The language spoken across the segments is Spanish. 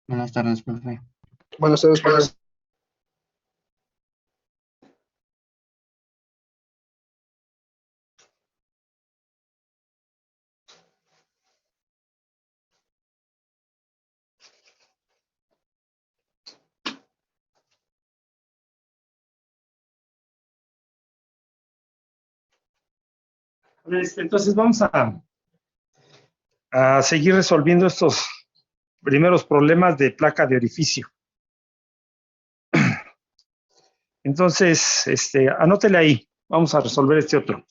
Buenas tardes, profe. Buenas tardes, profe. Entonces vamos a seguir resolviendo estos primeros problemas de placa de orificio. Entonces, anótele ahí. Vamos a resolver este otro.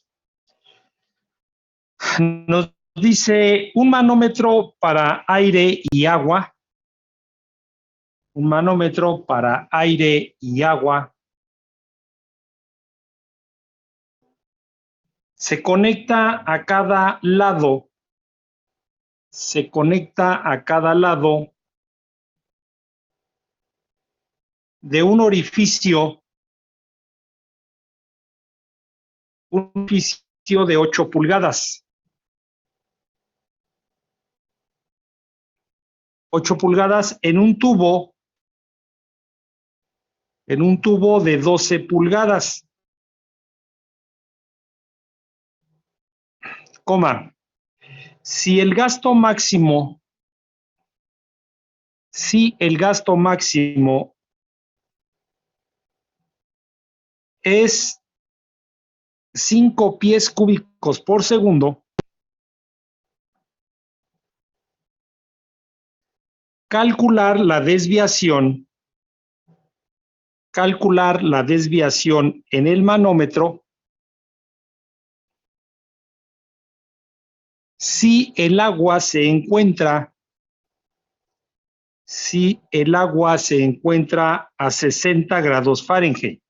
Nos dice un manómetro para aire y agua. Un manómetro para aire y agua. Se conecta a cada lado. Se conecta a cada lado de un orificio de 8 pulgadas. 8 pulgadas en un tubo de 12 pulgadas. Coma, si el gasto máximo es 5 pies cúbicos por segundo, calcular la desviación en el manómetro si el agua se encuentra a 60 grados Fahrenheit.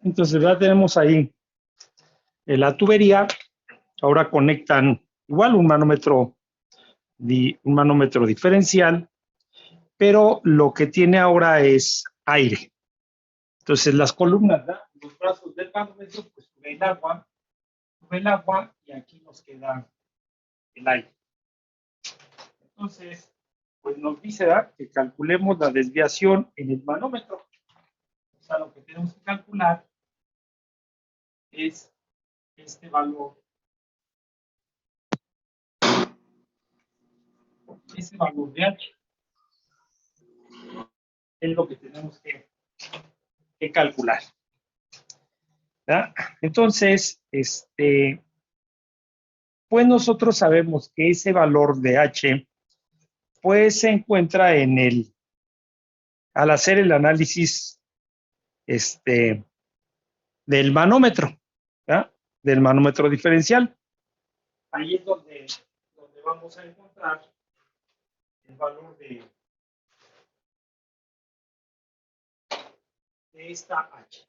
Entonces ya tenemos ahí la tubería. Ahora conectan igual un manómetro diferencial, pero lo que tiene ahora es aire. Entonces las columnas, los brazos del manómetro, pues sube el agua y aquí nos queda el aire. Entonces, pues nos dice que calculemos la desviación en el manómetro. O sea, lo que tenemos que calcular es este valor. Ese valor de H es lo que tenemos que calcular. ¿Verdad? Entonces, pues nosotros sabemos que ese valor de H pues se encuentra al hacer el análisis del manómetro, ¿verdad? Del manómetro diferencial. Ahí es donde vamos a encontrar el valor de esta H.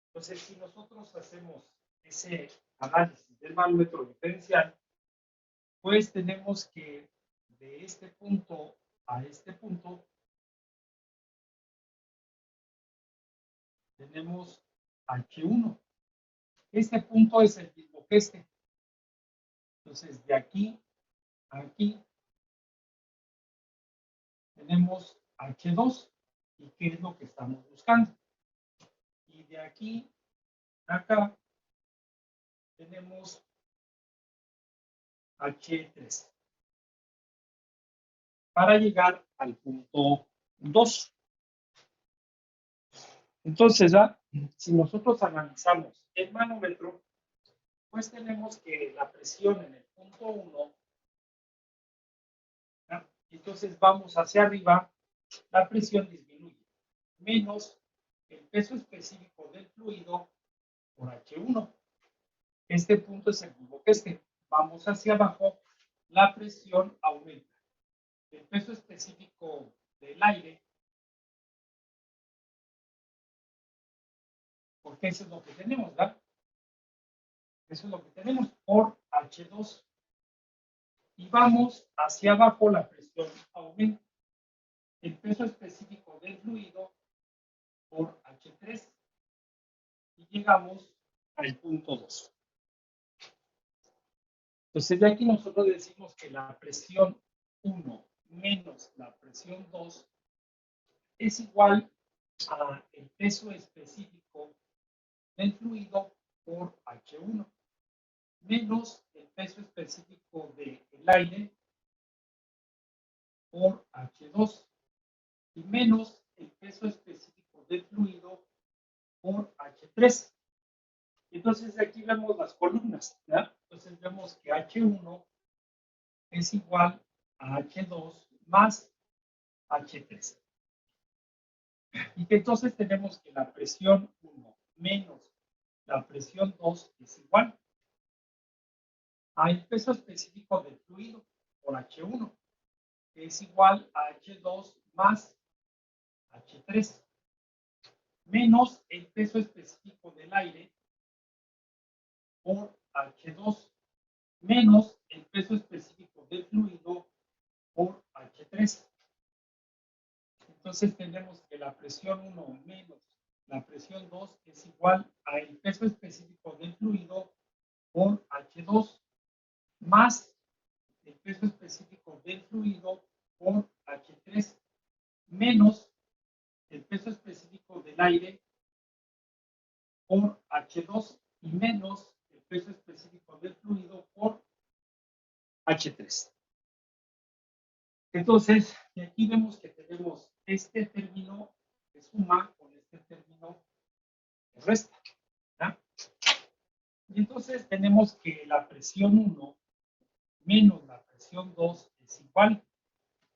Entonces, si nosotros hacemos ese análisis del manómetro diferencial, pues tenemos que de este punto a este punto tenemos H1. Este punto es el mismo que este. Entonces, de aquí a aquí tenemos H2. ¿Y qué es lo que estamos buscando? Y de aquí a acá tenemos H3. Para llegar al punto 2. Entonces, si nosotros analizamos el manómetro, pues tenemos que la presión en el punto 1, entonces vamos hacia arriba, la presión disminuye, menos el peso específico del fluido por H1. Este punto es el mismo que este. Vamos hacia abajo, la presión aumenta. El peso específico del aire, porque eso es lo que tenemos, ¿verdad? Eso es lo que tenemos por H2. Y vamos hacia abajo, la presión aumenta. El peso específico del fluido por H3. Y llegamos al punto 2. Entonces, de aquí nosotros decimos que la presión 1 menos la presión 2 es igual a el peso específico del fluido por H1 menos el peso específico del aire por H2 y menos el peso específico del fluido por H3. Entonces aquí vemos las columnas, ¿ya? Entonces vemos que H1 es igual a H2 más H3. Y que entonces tenemos que la presión 1 menos la presión 2 es igual al peso específico del fluido por H1, que es igual a H2 más H3, menos el peso específico del aire por H2, menos el peso específico del fluido por H3. Entonces tenemos que la presión 1 menos la presión 2 es igual al peso específico del fluido por H2 más el peso específico del fluido por H3 menos el peso específico del aire por H2 y menos el peso específico del fluido por H3. Entonces, aquí vemos que tenemos este término que suma con este término que resta. ¿Ya? Y entonces tenemos que la presión 1 menos la presión 2 es igual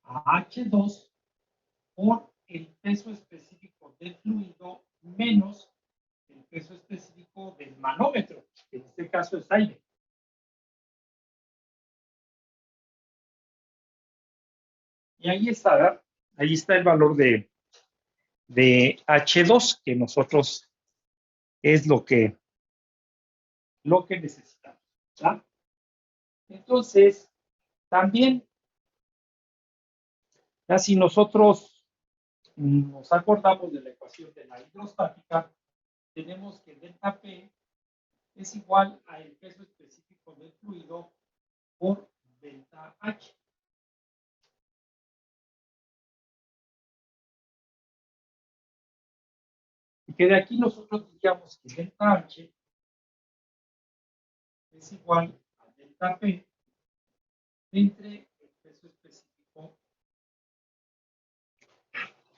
a H2 por el peso específico del fluido menos el peso específico del manómetro, que en este caso es aire. Y ahí está, ¿verdad? Ahí está el valor de H2 que nosotros es lo que necesitamos. ¿Verdad? Entonces, también, ya si nosotros nos acordamos de la ecuación de la hidrostática, tenemos que delta P es igual al peso específico del fluido por delta H. Y que de aquí nosotros diríamos que delta H es igual a delta P entre el peso específico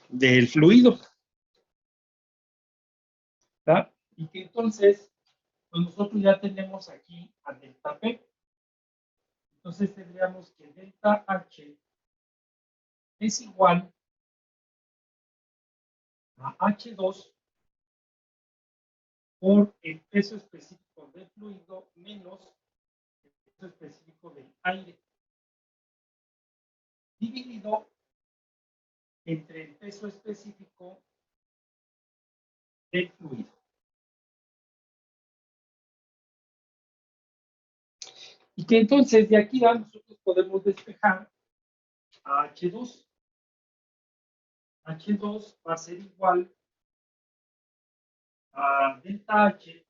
del fluido. ¿Verdad? Y que entonces, pues nosotros ya tenemos aquí a delta P. Entonces tendríamos que delta H es igual a H2 por el peso específico del fluido menos el peso específico del aire, dividido entre el peso específico del fluido. Y que entonces de aquí a nosotros podemos despejar a H2. H2 va a ser igual a delta H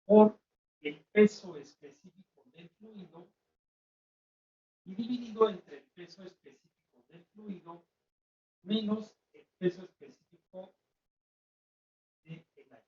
por el peso específico del fluido y dividido entre el peso específico del fluido menos el peso específico del aire.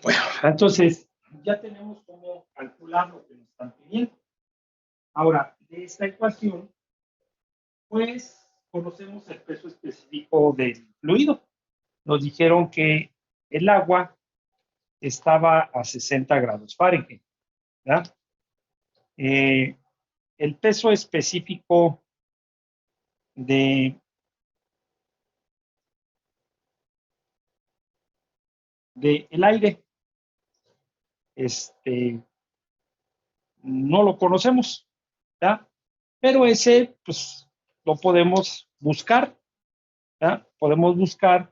Bueno, entonces ya tenemos cómo calcular lo que nos están pidiendo. Ahora, de esta ecuación, pues conocemos el peso específico del fluido. Nos dijeron que el agua estaba a 60 grados Fahrenheit. ¿Verdad? El peso específico del aire, no lo conocemos, ¿verdad? Pero ese, pues, lo podemos buscar, ¿verdad? Podemos buscar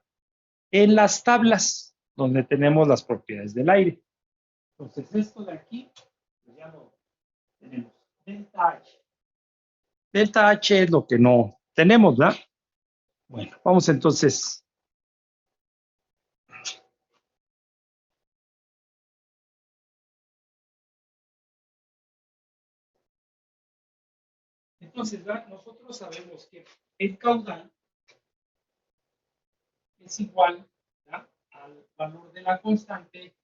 en las tablas donde tenemos las propiedades del aire. Entonces, esto de aquí, pues ya lo tenemos. Delta H. Delta H es lo que no tenemos, ¿verdad? Bueno, vamos entonces. Entonces, ¿verdad? Nosotros sabemos que el caudal es igual, ¿verdad?, al valor de la constante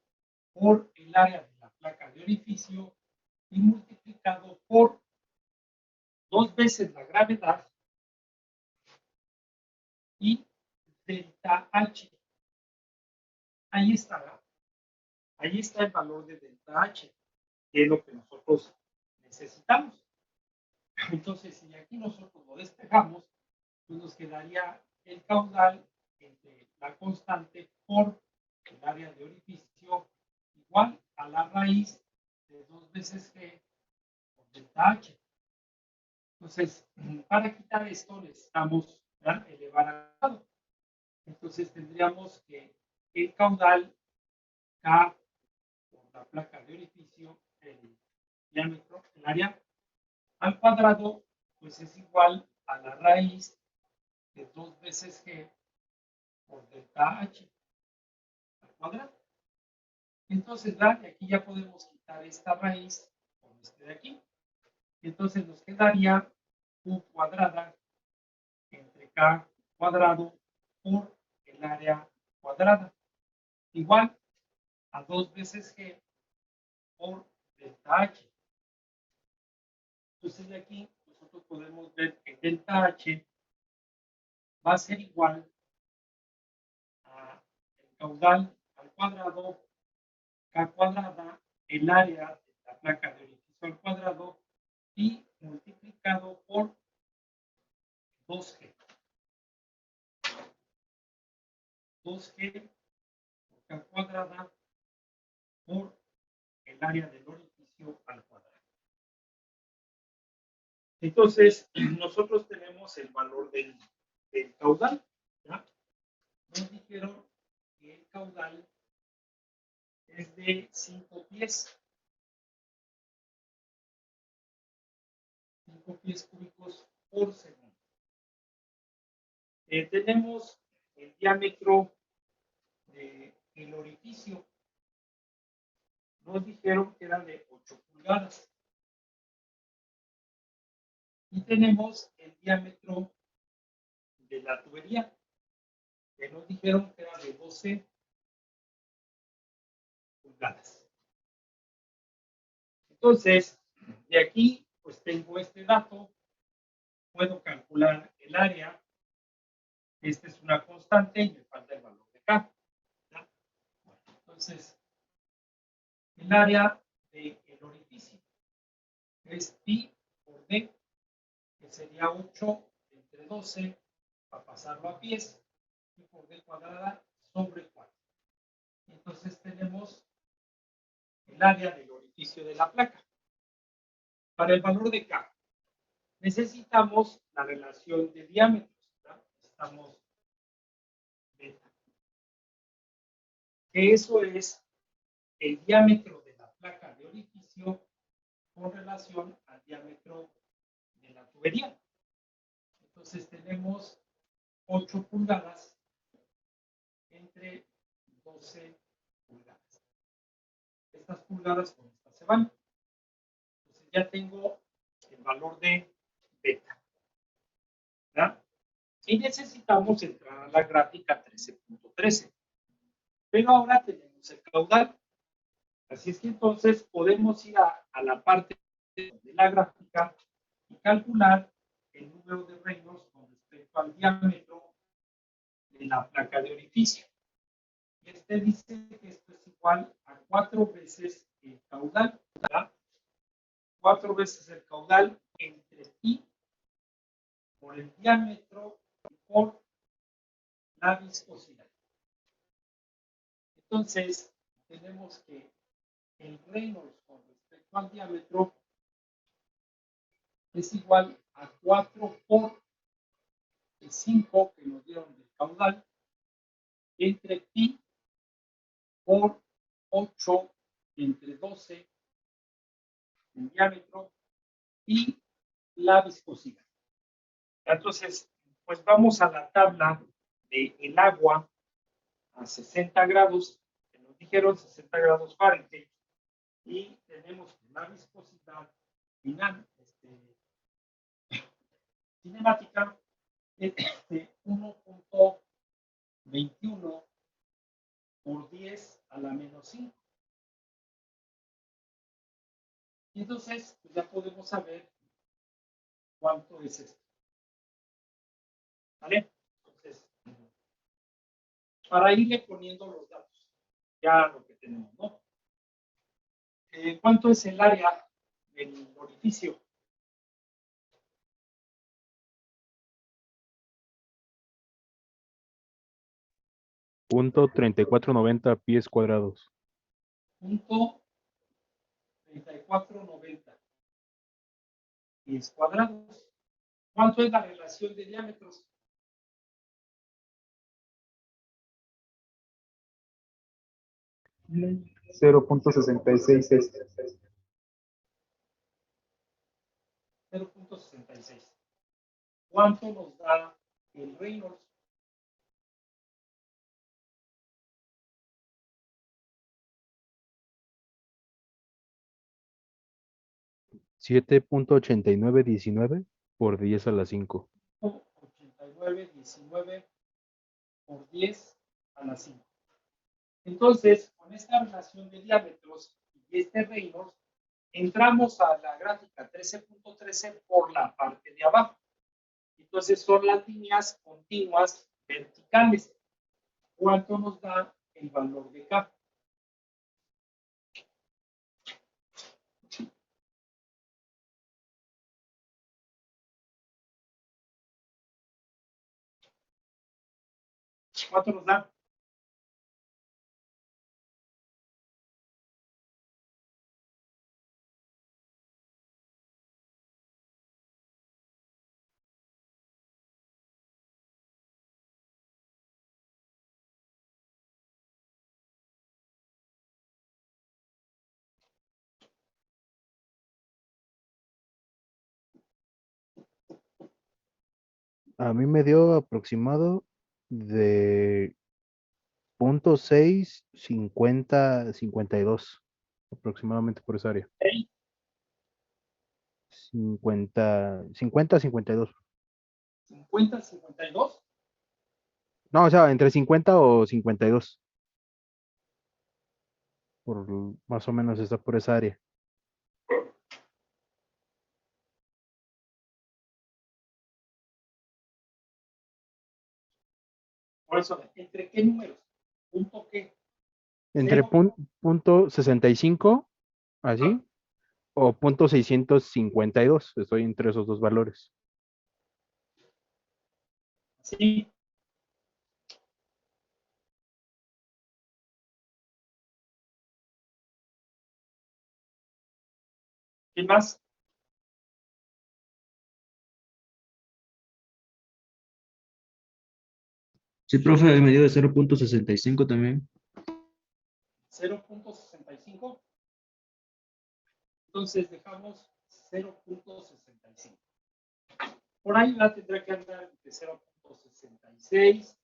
por el área de la placa de orificio y multiplicado por 2 veces la gravedad y delta H. Ahí está, ahí está el valor de delta H, que es lo que nosotros necesitamos. Entonces, si aquí nosotros lo despejamos, pues nos quedaría el caudal entre la constante por el área de orificio igual a la raíz de 2 veces G por delta H. Entonces, para quitar esto necesitamos, ¿verdad?, elevar al lado. Entonces tendríamos que el caudal K por la placa de orificio, el diámetro, el área al cuadrado, pues es igual a la raíz de 2 veces G por delta H al cuadrado. Entonces, de aquí ya podemos quitar esta raíz con este de aquí. Entonces nos quedaría Q cuadrada entre K cuadrado por el área cuadrada, igual a 2 veces G por delta H. Entonces de aquí nosotros podemos ver que delta H va a ser igual a el caudal al cuadrado, K cuadrada, el área de la placa de orificio al cuadrado y multiplicado por 2G. 2G por K cuadrada por el área del orificio al cuadrado. Entonces, nosotros tenemos el valor del caudal, ¿ya? Nos dijeron que el caudal es de 5 pies. 5 pies cúbicos por segundo. Tenemos el diámetro del orificio. Nos dijeron que era de 8 pulgadas. Y tenemos el diámetro de la tubería, que nos dijeron que era de 12 pulgadas. Entonces, de aquí, pues tengo este dato, puedo calcular el área. Esta es una constante y me falta el valor de K. ¿Ya? Bueno, entonces, el área del orificio es pi por d, que sería 8 entre 12, para pasarlo a pies, y por d cuadrada sobre 4. Entonces tenemos el área del orificio de la placa. Para el valor de K, necesitamos la relación de diámetros. ¿Verdad? Necesitamos beta. Que eso es el diámetro de la placa de orificio con relación al diámetro de la tubería. Entonces tenemos 8 pulgadas entre 12 pulgadas. Estas pulgadas con estas se van. Entonces ya tengo el valor de beta. ¿Verdad? Y necesitamos entrar a la gráfica 13.13. Pero ahora tenemos el caudal. Así es que entonces podemos ir a la parte de la gráfica y calcular el número de Reynolds con respecto al diámetro de la placa de orificio. Y este dice que esto es igual a 4 veces el caudal, ¿verdad? 4 veces el caudal entre pi por el diámetro por la viscosidad. Entonces, tenemos que el Reynolds con respecto al diámetro es igual a 4 por el 5 que nos dieron del caudal entre pi por 8 entre 12 en diámetro y la viscosidad. Entonces, pues vamos a la tabla del agua a 60 grados, que nos dijeron 60 grados Fahrenheit, y tenemos que la viscosidad final, cinemática, es de 1.21 por 10 a la menos 5. Y entonces, pues ya podemos saber cuánto es esto. ¿Vale? Entonces, para irle poniendo los datos, ya lo que tenemos, ¿no? ¿Cuánto es el área del orificio? .3490 pies cuadrados. Punto 3490 pies cuadrados. ¿Cuánto es la relación de diámetros? .66 es 0.66. ¿Cuánto nos da el Reynolds? 7.8919 por 10 a la 5. 8919 por 10 a la 5. Entonces, con esta relación de diámetros y este Reynolds, entramos a la gráfica 13.13 por la parte de abajo. Entonces, son las líneas continuas verticales. ¿Cuánto nos da el valor de K? ¿Cuánto nos da? A mí me dio aproximado de 0.650, 52, aproximadamente por esa área. ¿Ok? 50, 52. 50, 52. No, o sea, entre 50 o 52. Por, más o menos está por esa área. Por eso, ¿entre qué números? ¿Punto qué? Entre ¿Cero? punto 65, así, o punto 652. Estoy entre esos dos valores. Sí. ¿Qué más? Sí, profe, me dio de 0.65 también. 0.65. Entonces dejamos 0.65. Por ahí la tendrá que andar entre 0.66,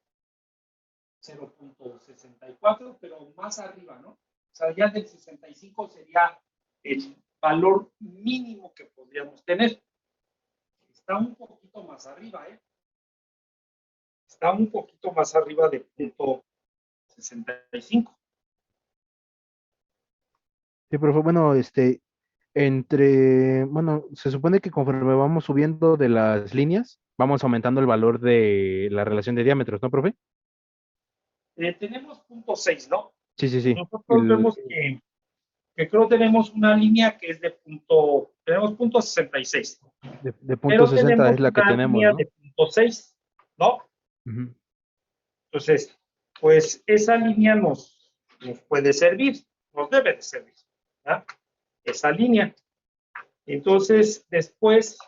0.64, pero más arriba, ¿no? O sea, ya del 65 sería el valor mínimo que podríamos tener. Está un poquito más arriba, ¿eh? Está un poquito más arriba de punto 65. Sí, profe, bueno, bueno, se supone que conforme vamos subiendo de las líneas, vamos aumentando el valor de la relación de diámetros, ¿no, profe? Tenemos punto 6, ¿no? Sí, sí, sí. Nosotros vemos que creo tenemos una línea que es de punto, tenemos punto 66, de punto pero 60 tenemos es la que una tenemos, línea ¿no? de punto 6, ¿no? Ujú. Entonces, pues esa línea nos puede servir, nos debe de servir, ¿verdad? Esa línea. Entonces, después,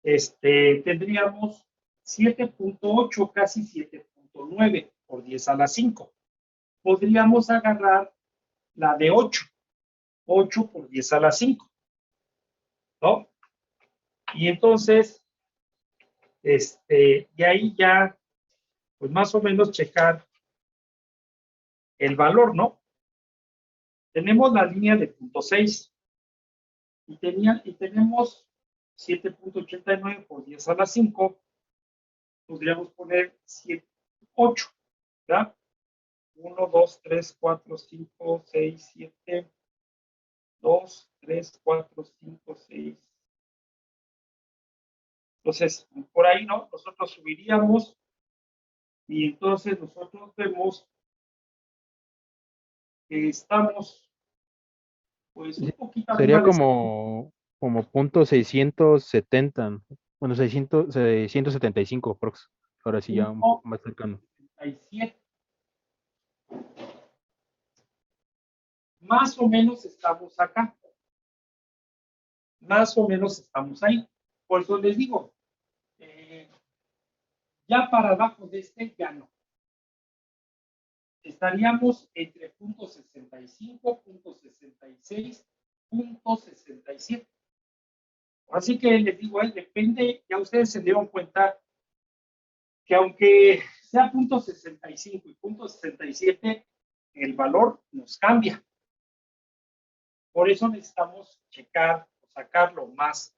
tendríamos 7.8, casi 7.9 por 10 a la 5. Podríamos agarrar la de 8 por 10 a la 5, ¿no? Y entonces, y ahí ya, pues más o menos checar el valor, ¿no? Tenemos la línea de punto 6 y tenemos 7.89 por 10 a la 5, podríamos poner 8, ¿verdad? 1, 2, 3, 4, 5, 6, 7, 2, 3, 4, 5, 6. Entonces, por ahí, ¿no? Nosotros subiríamos y entonces nosotros vemos que estamos, pues, un Sí, poquito sería arriba de como punto 670, bueno, 675 prox. Ahora sí, ya un punto poco más cercano. 67. Más o menos estamos acá. Más o menos estamos ahí. Por eso les digo, ya para abajo de ya no. Estaríamos entre punto 65, punto 66, punto 67. Así que les digo, depende, ya ustedes se dieron cuenta que aunque sea punto 65 y punto 67, el valor nos cambia. Por eso necesitamos checar o sacar lo más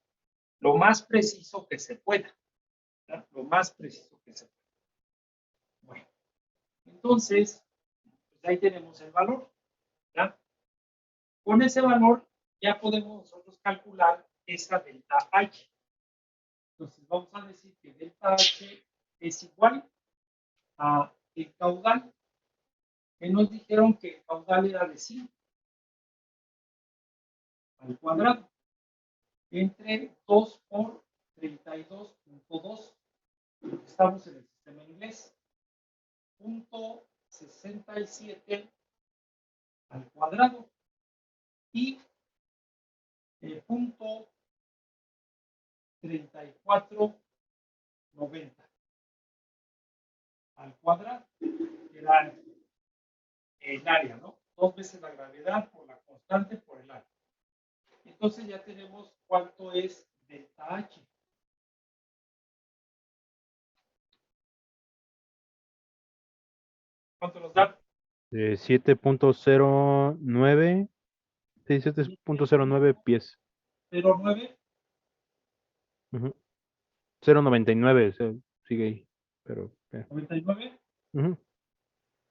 preciso que se pueda, ¿no? Lo más preciso que se pueda. Bueno, entonces, pues ahí tenemos el valor, ¿ya? Con ese valor ya podemos nosotros calcular esa delta H. Entonces vamos a decir que delta H es igual a el caudal, que nos dijeron que el caudal era de 5 al cuadrado, entre 2 por 32.2. Estamos en el sistema inglés. Punto 67 al cuadrado y punto 3490 al cuadrado, que era el área, ¿no? 2 veces la gravedad por la constante por el área. Entonces ya tenemos cuánto es delta H. ¿Cuánto nos da? 7.09, sí, 7.09 pies. 0,9. Ujú. 0.99, o sea, sigue ahí, pero 99, ujú.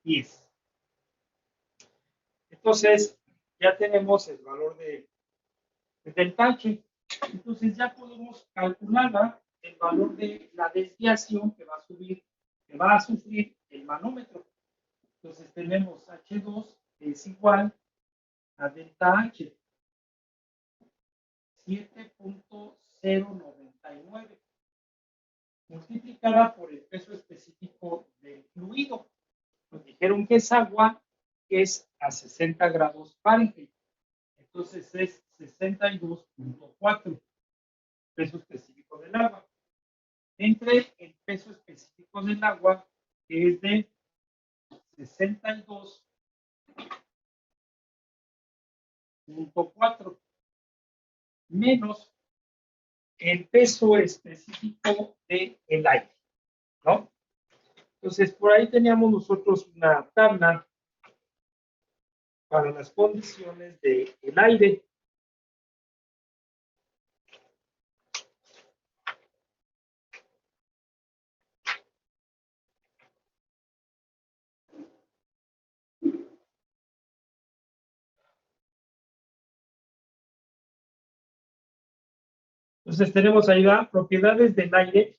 10. Entonces, ya tenemos el valor del tache. Entonces, ya podemos calcular, ¿verdad?, el valor de la desviación que va a sufrir el manómetro. Entonces, tenemos H2 es igual a delta H, 7.099, multiplicada por el peso específico del fluido. Nos dijeron que es agua, que es a 60 grados Fahrenheit. Entonces es 62.4 peso específico del agua. Entre el peso específico del agua, que es de 62.4, menos el peso específico del aire, ¿no? Entonces, por ahí teníamos nosotros una tabla para las condiciones del aire. Entonces, tenemos ahí propiedades del aire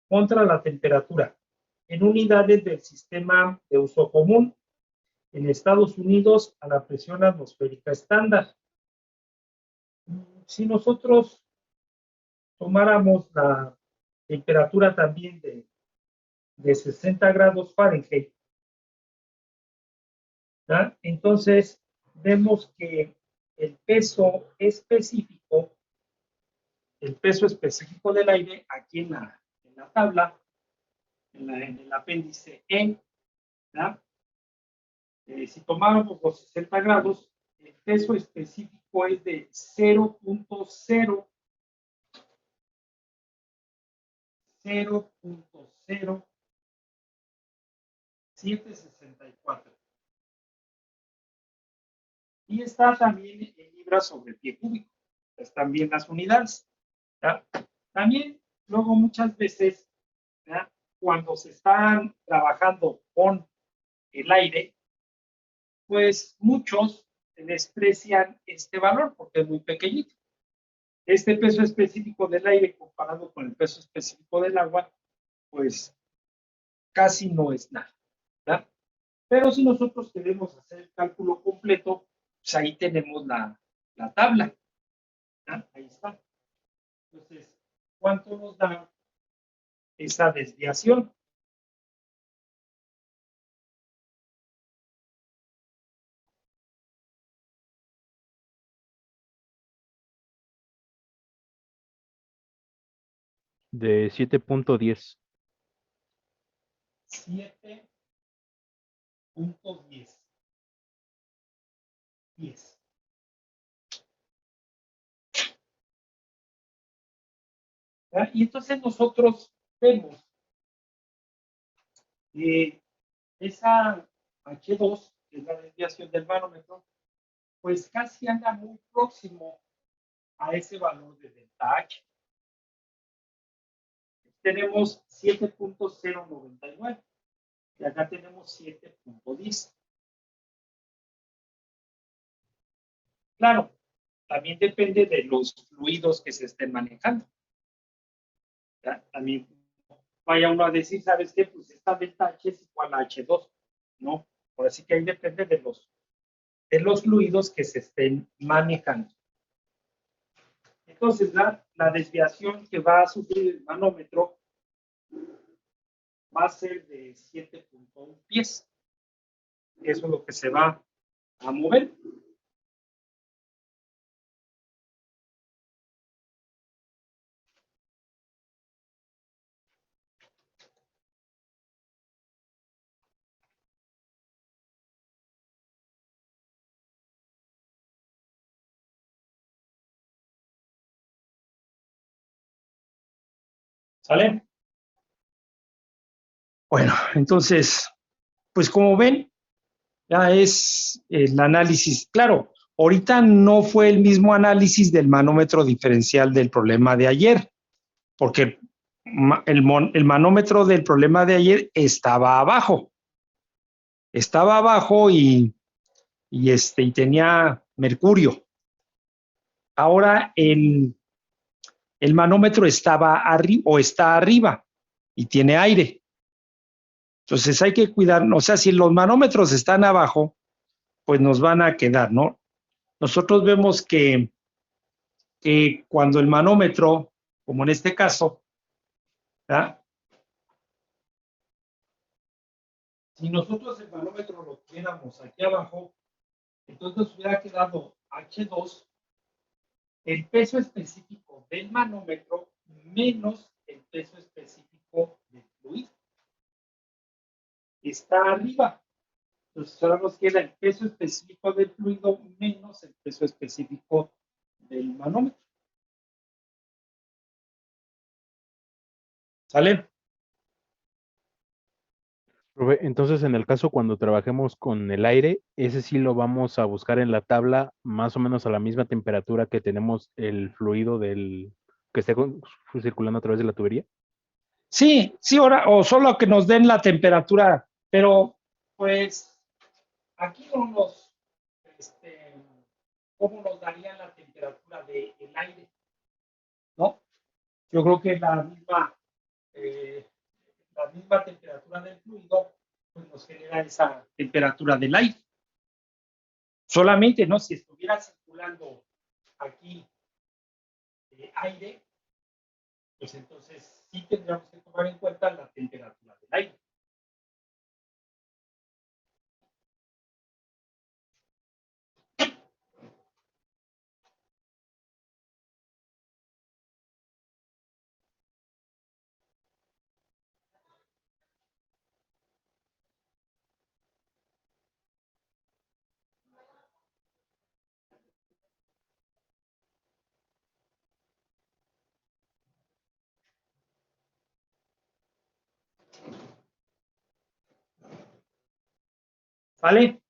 contra la temperatura en unidades del sistema de uso común. En Estados Unidos, a la presión atmosférica estándar. Si nosotros tomáramos la temperatura también de 60 grados Fahrenheit, ¿verdad?, entonces vemos que el peso específico del aire, aquí en la tabla, en el apéndice E, ¿verdad?, si tomáramos los 60 grados, el peso específico es de 0.0764. Y está también en libras sobre pie cúbico. Están bien las unidades, ¿ya? También, luego, muchas veces, ¿ya?, cuando se están trabajando con el aire, pues muchos desprecian este valor porque es muy pequeñito. Este peso específico del aire comparado con el peso específico del agua, pues casi no es nada, ¿verdad? Pero si nosotros queremos hacer el cálculo completo, pues ahí tenemos la tabla, ¿verdad? Ahí está. Entonces, ¿cuánto nos da esa desviación? De 7.10. 7.10. 10. ¿Verdad? Y entonces nosotros vemos que esa H2, que es la desviación del manómetro, pues casi anda muy próximo a ese valor de delta H. Tenemos 7.099 y acá tenemos 7.10. Claro, también depende de los fluidos que se estén manejando, ¿ya? También vaya uno a decir, ¿sabes qué? Pues esta delta H es igual a H2, ¿no? Por así que ahí depende de los fluidos que se estén manejando. Entonces, la desviación que va a sufrir el manómetro va a ser de 7.1 pies. Eso es lo que se va a mover. ¿Sale? Bueno, entonces, pues como ven, ya es el análisis. Claro, ahorita no fue el mismo análisis del manómetro diferencial del problema de ayer, porque el manómetro del problema de ayer estaba abajo. Estaba abajo y tenía mercurio. Ahora el manómetro estaba arriba o está arriba y tiene aire. Entonces hay que cuidar, o sea, si los manómetros están abajo, pues nos van a quedar, ¿no? Nosotros vemos que cuando el manómetro, como en este caso, ¿verdad? Si nosotros el manómetro lo tuviéramos aquí abajo, entonces nos hubiera quedado H2, el peso específico del manómetro menos el peso específico del fluido. Está arriba. Entonces ahora nos queda el peso específico del fluido menos el peso específico del manómetro. ¿Sale? Profe, entonces, en el caso cuando trabajemos con el aire, ese sí lo vamos a buscar en la tabla más o menos a la misma temperatura que tenemos el fluido del que esté circulando a través de la tubería. Sí, sí, ahora, o solo que nos den la temperatura, pero pues aquí no nos, ¿cómo nos darían la temperatura del aire? ¿No? Yo creo que eh, la misma temperatura del fluido pues nos genera esa temperatura del aire. Solamente, ¿no? Si estuviera circulando aquí aire, pues entonces sí tendríamos que tomar en cuenta la temperatura del aire. ¿Vale?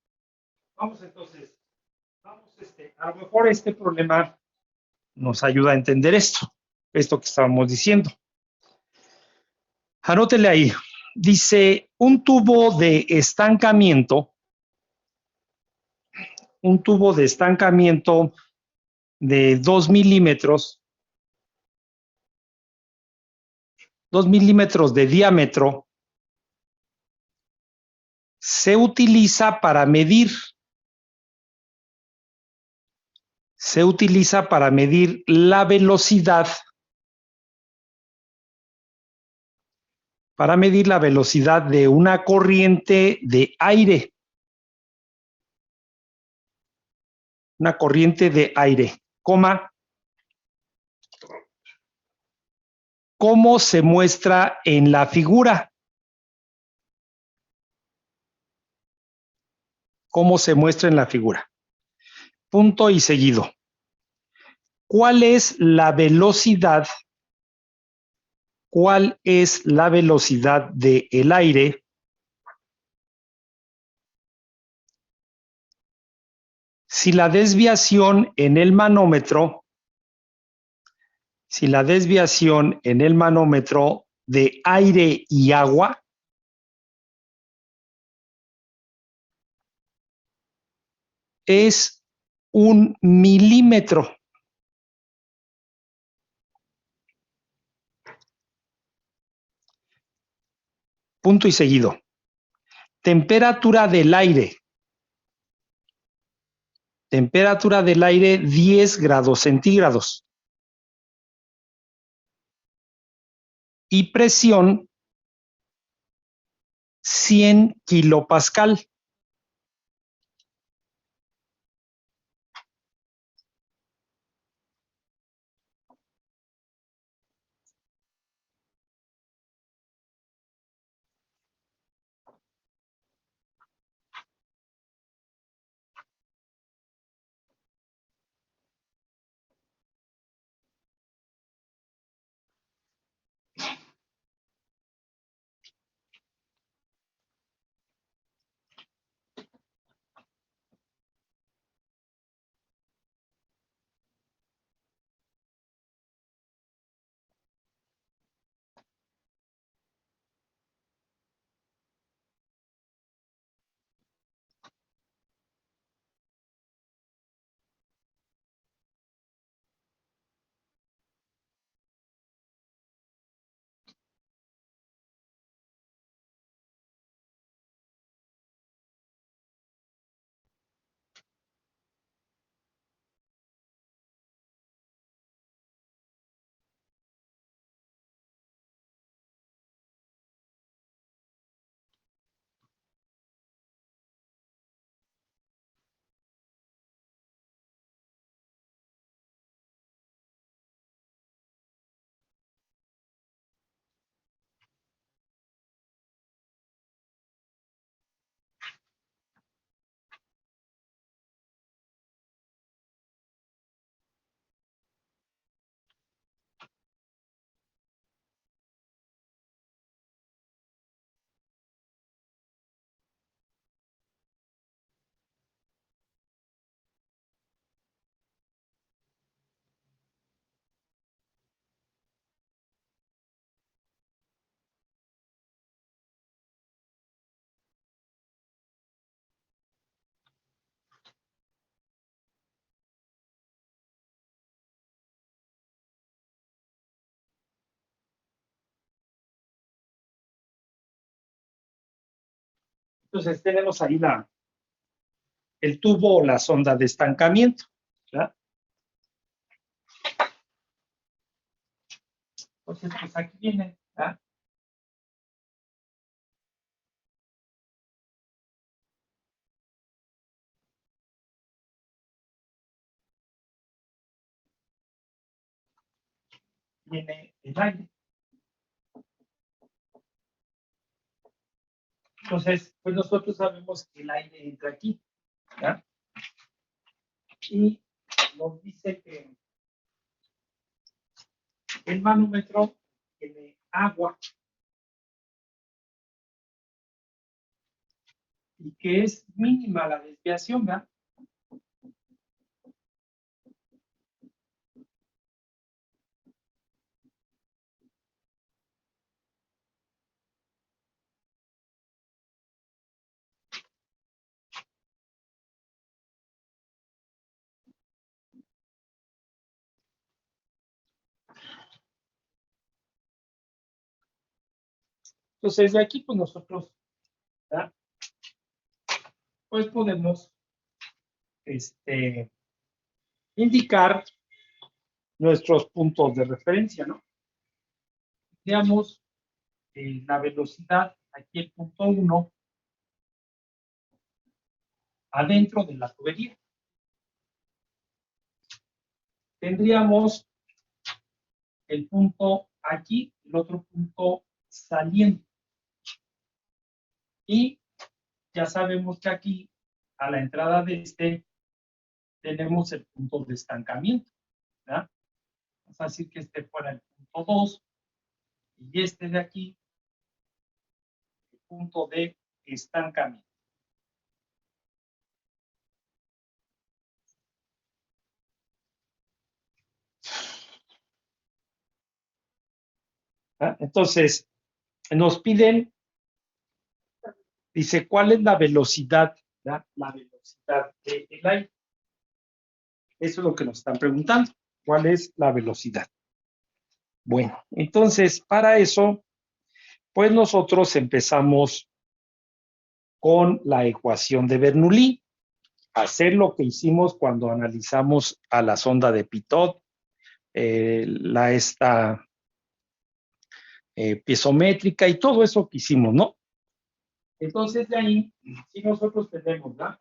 Vamos entonces, a lo mejor este problema nos ayuda a entender esto que estábamos diciendo. Anótele ahí. Dice, un tubo de estancamiento de 2 milímetros de diámetro, se utiliza para medir la velocidad, de una corriente de aire. Una corriente de aire, coma, ¿cómo se muestra en la figura? ¿Cómo se muestra en la figura? Punto y seguido. ¿Cuál es la velocidad? ¿Cuál es la velocidad del aire si la desviación en el manómetro, de aire y agua es 1 milímetro? Punto y seguido. Temperatura del aire. 10 grados centígrados. Y presión 100 kilopascal. Entonces tenemos ahí el tubo o la sonda de estancamiento, ¿verdad? Entonces, pues aquí viene, ¿verdad? Viene el aire. Entonces, pues nosotros sabemos que el aire entra aquí, ¿verdad? Y nos dice que el manómetro tiene agua y que es mínima la desviación, ¿verdad? Entonces, de aquí, pues nosotros, ¿verdad? Pues podemos indicar nuestros puntos de referencia, ¿no? Veamos la velocidad, aquí el punto 1, adentro de la tubería. Tendríamos el punto aquí, el otro punto saliendo. Y ya sabemos que aquí, a la entrada de tenemos el punto de estancamiento, ¿verdad? Vamos a decir que este fuera el punto 2 y este de aquí, el punto de estancamiento. ¿Ah? Entonces, nos piden, dice, ¿cuál es la velocidad? ¿Verdad? La velocidad del aire. Eso es lo que nos están preguntando. ¿Cuál es la velocidad? Bueno, entonces, para eso, pues nosotros empezamos con la ecuación de Bernoulli, hacer lo que hicimos cuando analizamos a la sonda de Pitot, esta piezométrica y todo eso que hicimos, ¿no? Entonces, de ahí, si nosotros tenemos, ¿verdad?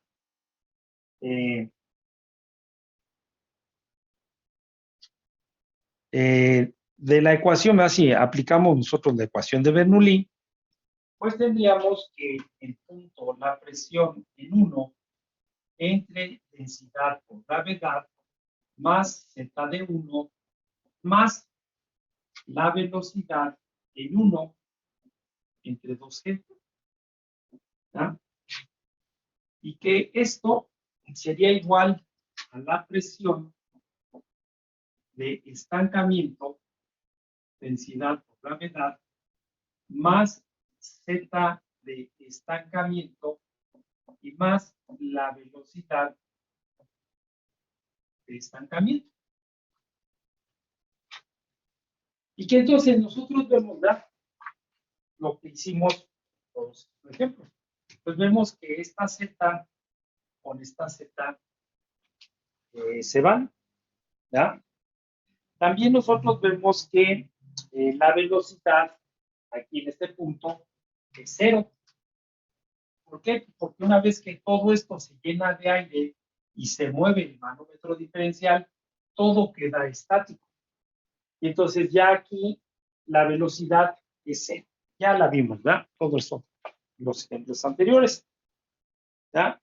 De la ecuación, así aplicamos nosotros la ecuación de Bernoulli, pues tendríamos que el punto, la presión en 1 entre densidad por gravedad más z de 1 más la velocidad en 1 entre 2g. ¿Ah? Y que esto sería igual a la presión de estancamiento, densidad por gravedad, más z de estancamiento y más la velocidad de estancamiento. Y que entonces nosotros vemos, ¿verdad? Lo que hicimos, por ejemplo, pues vemos que esta z con esta z se van, ¿verdad? También nosotros vemos que la velocidad aquí en este punto es 0. ¿Por qué? Porque una vez que todo esto se llena de aire y se mueve el manómetro diferencial, todo queda estático. Y entonces ya aquí la velocidad es 0. Ya la vimos, ¿verdad? Todo eso, los ejemplos anteriores. ¿Verdad?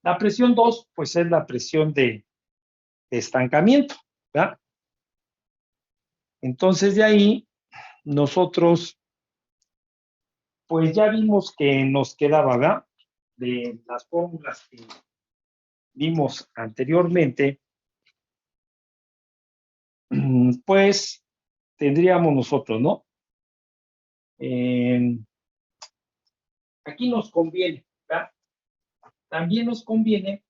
La presión 2, pues es la presión de estancamiento, ¿verdad? Entonces de ahí nosotros, pues ya vimos que nos quedaba, ¿verdad? De las fórmulas que vimos anteriormente, pues tendríamos nosotros, ¿no? Aquí nos conviene, ¿verdad? También nos conviene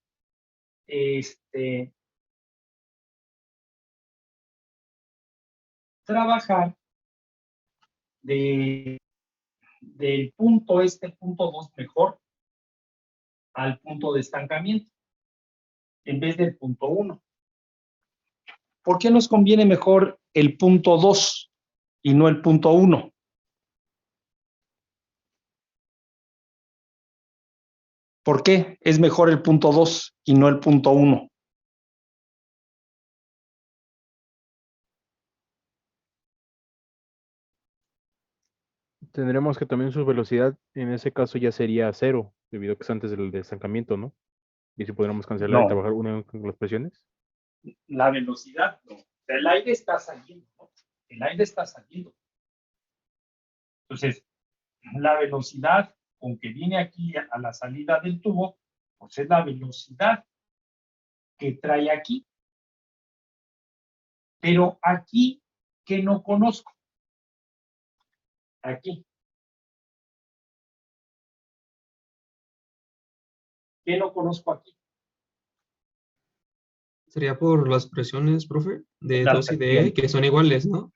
trabajar del punto punto 2 mejor al punto de estancamiento en vez del punto 1. ¿Por qué nos conviene mejor el punto 2 y no el punto 1? ¿Por qué es mejor el punto 2 y no el punto 1? Tendremos que también su velocidad en ese caso ya sería cero, debido a que es antes del estancamiento, ¿no? Y si podríamos cancelar y No, trabajar una con las presiones. la velocidad no. El aire está saliendo, ¿no? El aire está saliendo. Entonces, la velocidad con que viene aquí a la salida del tubo, pues es la velocidad que trae aquí. Pero aquí, que no conozco. Aquí. ¿Qué no conozco aquí? Sería por las presiones, profe, de La 2 y de E, presión. que son iguales, ¿no?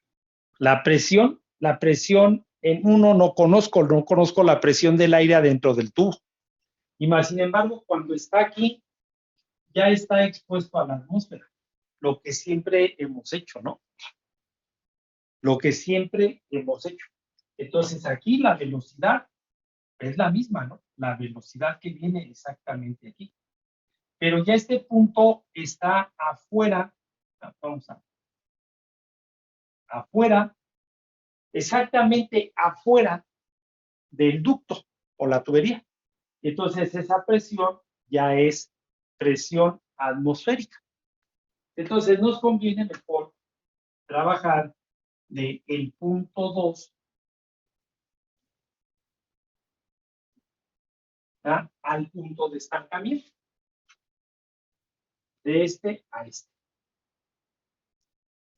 La presión en uno no conozco la presión del aire adentro del tubo. Y más, sin embargo, cuando está aquí, ya está expuesto a la atmósfera, lo que siempre hemos hecho, ¿no? Lo que siempre hemos hecho. Entonces, aquí la velocidad es la misma, ¿no? La velocidad que viene exactamente aquí. Pero ya este punto está afuera, afuera, exactamente afuera del ducto o la tubería. Entonces, esa presión ya es presión atmosférica. Entonces, nos conviene mejor trabajar del punto 2 al punto de estancamiento, de este a este.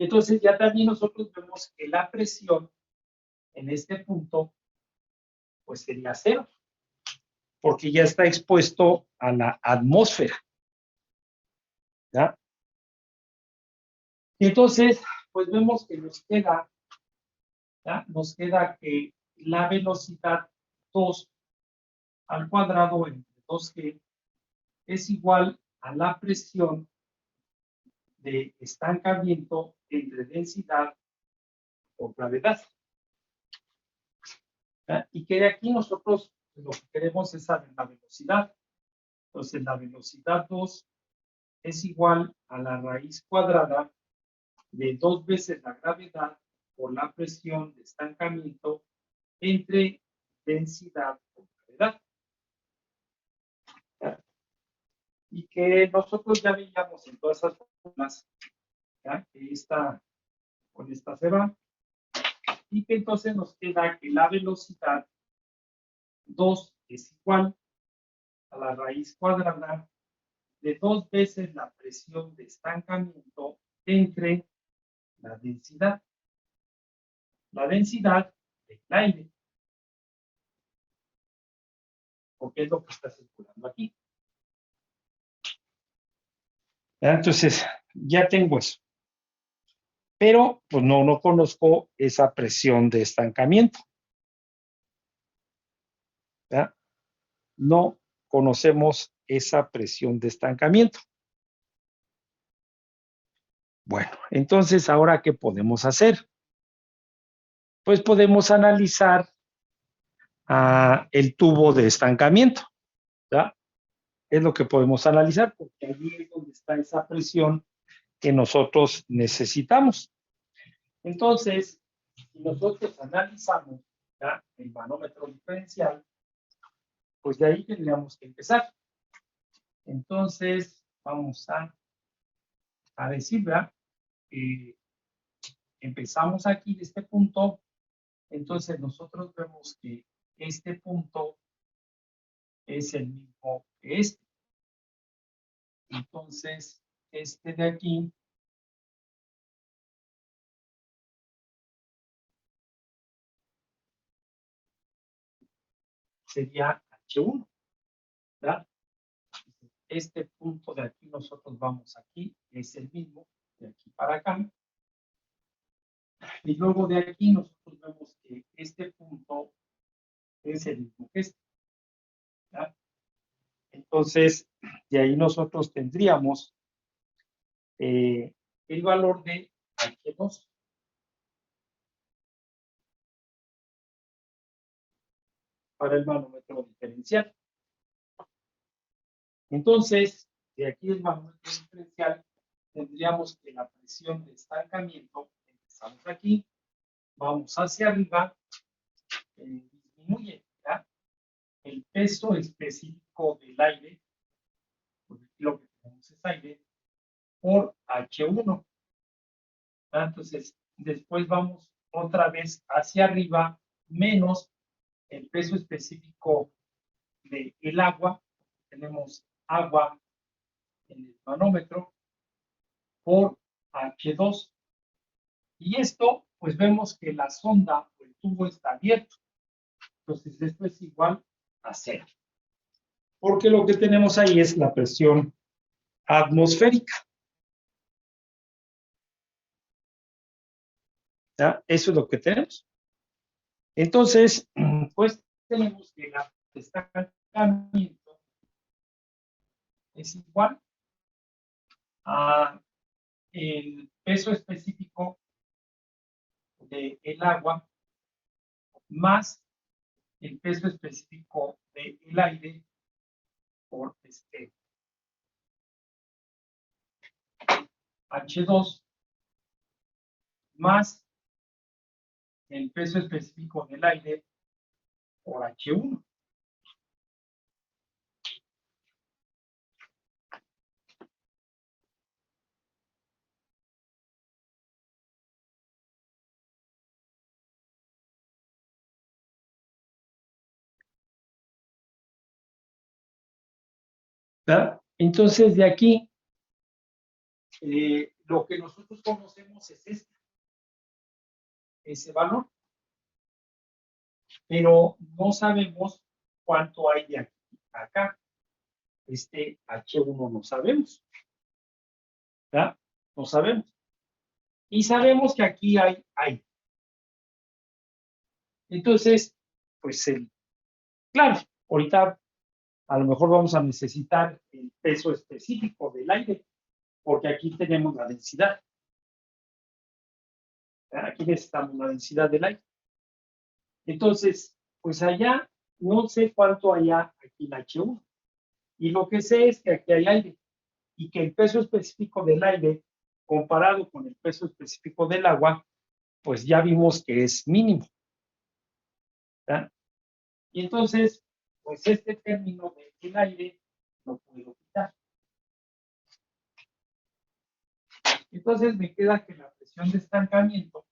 Entonces, ya también nosotros vemos que la presión en este punto, pues sería cero, porque ya está expuesto a la atmósfera. ¿Ya? Y entonces, pues vemos que nos queda que la velocidad 2 al cuadrado entre 2G es igual a la presión de estancamiento entre densidad o gravedad. ¿Ya? Y que de aquí nosotros lo que queremos es saber la velocidad. Entonces, la velocidad 2 es igual a la raíz cuadrada de 2 veces la gravedad por la presión de estancamiento entre densidad o gravedad. ¿Ya? Y que nosotros ya veíamos en todas esas fórmulas, que con esta se va, y que entonces nos queda que la velocidad 2 es igual a la raíz cuadrada de 2 veces la presión de estancamiento entre la densidad del aire, porque es lo que está circulando aquí. ¿Ya? Entonces, ya tengo eso. Pero, pues no conozco esa presión de estancamiento. ¿Ya? No conocemos esa presión de estancamiento. Bueno, entonces, ¿ahora qué podemos hacer? Pues podemos analizar el tubo de estancamiento. ¿Ya? Es lo que podemos analizar, porque allí es donde está esa presión que nosotros necesitamos. Entonces, si nosotros analizamos, ¿ya?, el manómetro diferencial, pues de ahí tendríamos que empezar. Entonces, vamos a decir, ¿verdad? Empezamos aquí de este punto. Entonces, nosotros vemos que este punto es el mismo que este. Entonces, este de aquí sería H1, ¿verdad? Este punto de aquí, nosotros vamos aquí, es el mismo, de aquí para acá. Y luego de aquí nosotros vemos que este punto es el mismo que este. ¿Ya? Entonces, de ahí nosotros tendríamos el valor de H2. Para el manómetro diferencial. Entonces, de aquí el manómetro diferencial, tendríamos que la presión de estancamiento, empezamos aquí, vamos hacia arriba, disminuye, ¿ya? El peso específico del aire, porque aquí lo que tenemos es aire, por H1. ¿Ya? Entonces, después vamos otra vez hacia arriba, menos el peso específico del agua. Tenemos agua en el manómetro por H2. Y esto, pues vemos que la sonda o el tubo está abierto. Entonces, esto es igual a 0. Porque lo que tenemos ahí es la presión atmosférica. ¿Ya? Eso es lo que tenemos. Entonces, pues tenemos que el estancamiento es igual a el peso específico del agua más el peso específico del aire por H2 más el peso específico del aire por H1. ¿Verdad? Entonces, de aquí, lo que nosotros conocemos es ese valor, pero no sabemos cuánto hay de aquí a acá. Este H1 no sabemos, ¿verdad? No sabemos. Y sabemos que aquí hay aire. Entonces, pues, claro, ahorita a lo mejor vamos a necesitar el peso específico del aire, porque aquí tenemos la densidad. Aquí necesitamos la densidad del aire. Entonces, pues allá, no sé cuánto allá aquí en H1. Y lo que sé es que aquí hay aire. Y que el peso específico del aire, comparado con el peso específico del agua, pues ya vimos que es mínimo. ¿Verdad? Y entonces, pues este término del aire lo puedo quitar. Entonces me queda que la presión de estancamiento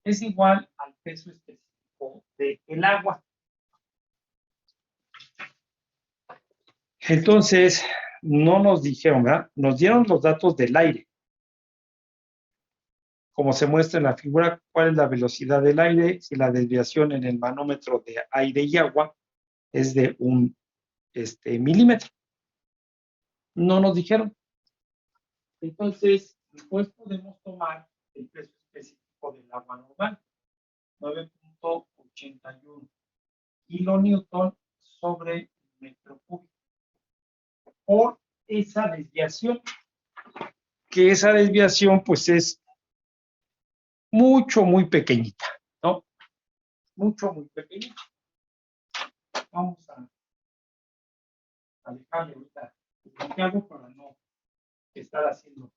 es igual al peso específico del agua. Entonces, no nos dijeron, ¿verdad? Nos dieron los datos del aire. Como se muestra en la figura, cuál es la velocidad del aire, si la desviación en el manómetro de aire y agua es de un milímetro. No nos dijeron. Entonces, pues podemos tomar el peso específico del agua normal, 9.81 kilonewton sobre metro cúbico, por esa desviación, que esa desviación pues es mucho, muy pequeñita, ¿no? Mucho, muy pequeñita. Vamos a dejarle ahorita lo que hago para no estar haciendo.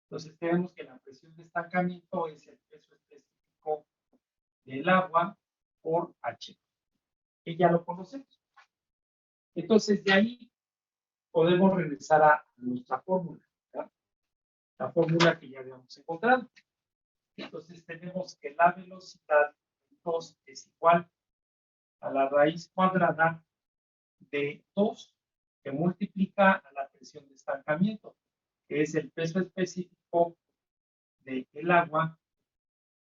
Entonces tenemos que la presión de estancamiento es el peso específico del agua por H, que ya lo conocemos. Entonces de ahí podemos regresar a nuestra fórmula, ¿verdad? La fórmula que ya habíamos encontrado. Entonces tenemos que la velocidad es igual a la raíz cuadrada de 2 que multiplica a la presión de estancamiento, que es el peso específico del agua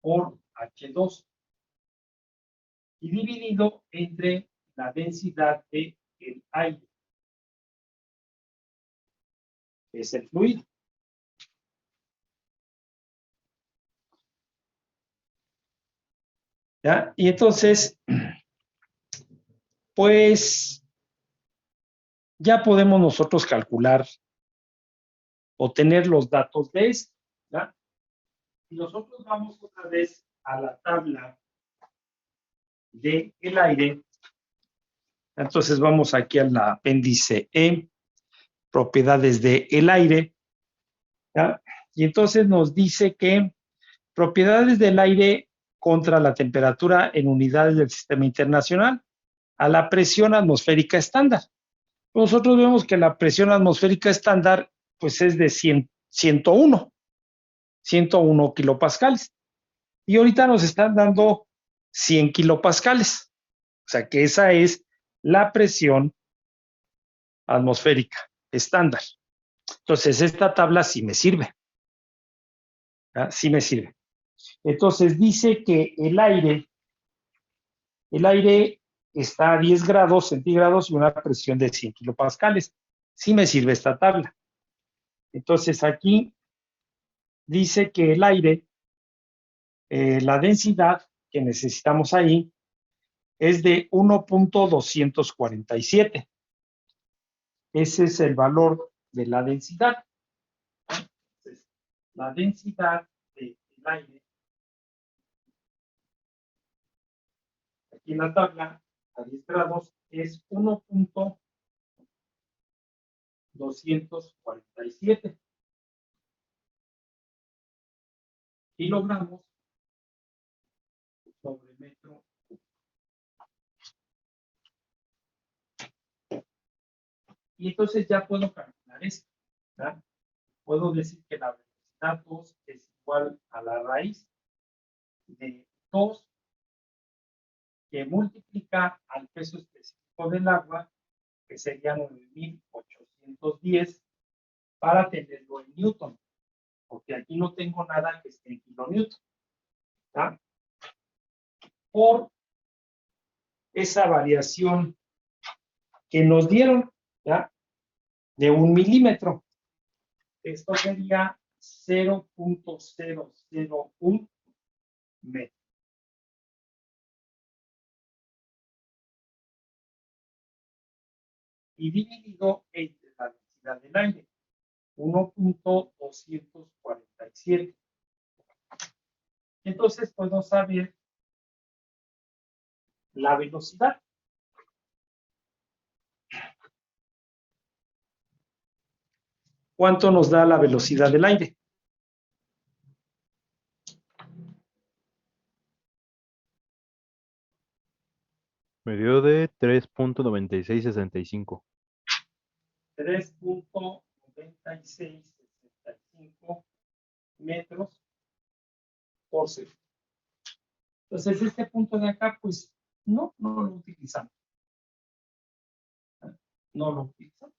por H2, y dividido entre la densidad del aire, que es el fluido. ¿ya? Y entonces, pues, ya podemos nosotros calcular o tener los datos de esto, ¿ya? Si nosotros vamos otra vez a la tabla del aire, entonces vamos aquí al apéndice E, propiedades del aire, ¿ya? Y entonces nos dice que propiedades del aire contra la temperatura en unidades del sistema internacional a la presión atmosférica estándar. Nosotros vemos que la presión atmosférica estándar pues es de 101 kilopascales. Y ahorita nos están dando 100 kilopascales. O sea que esa es la presión atmosférica estándar. Entonces, esta tabla sí me sirve. ¿Ya? Sí me sirve. Entonces, dice que el aire está a 10 grados centígrados y una presión de 100 kilopascales. Sí me sirve esta tabla. Entonces, aquí dice que el aire, la densidad que necesitamos ahí es de 1.247. Ese es el valor de la densidad. Entonces, la densidad del aire, aquí en la tabla, a 10 grados, es 1.247 kilogramos sobre metro. Y entonces ya puedo calcular esto, ¿verdad? Puedo decir que la velocidad 2 es igual a la raíz de 2 que multiplica al peso específico del agua, que sería 9.810, para tenerlo en Newton, porque aquí no tengo nada que esté en kilonewton, ¿verdad? Por esa variación que nos dieron, ¿ya? De 1 milímetro. Esto sería 0.001 metro. Y dividido entre la densidad del aire, 1.247. Entonces puedo saber la velocidad. ¿Cuánto nos da la velocidad del aire? Me dio de 3.9665. 3.9665 metros por segundo. Entonces, este punto de acá, pues, no lo utilizamos. No lo utilizamos.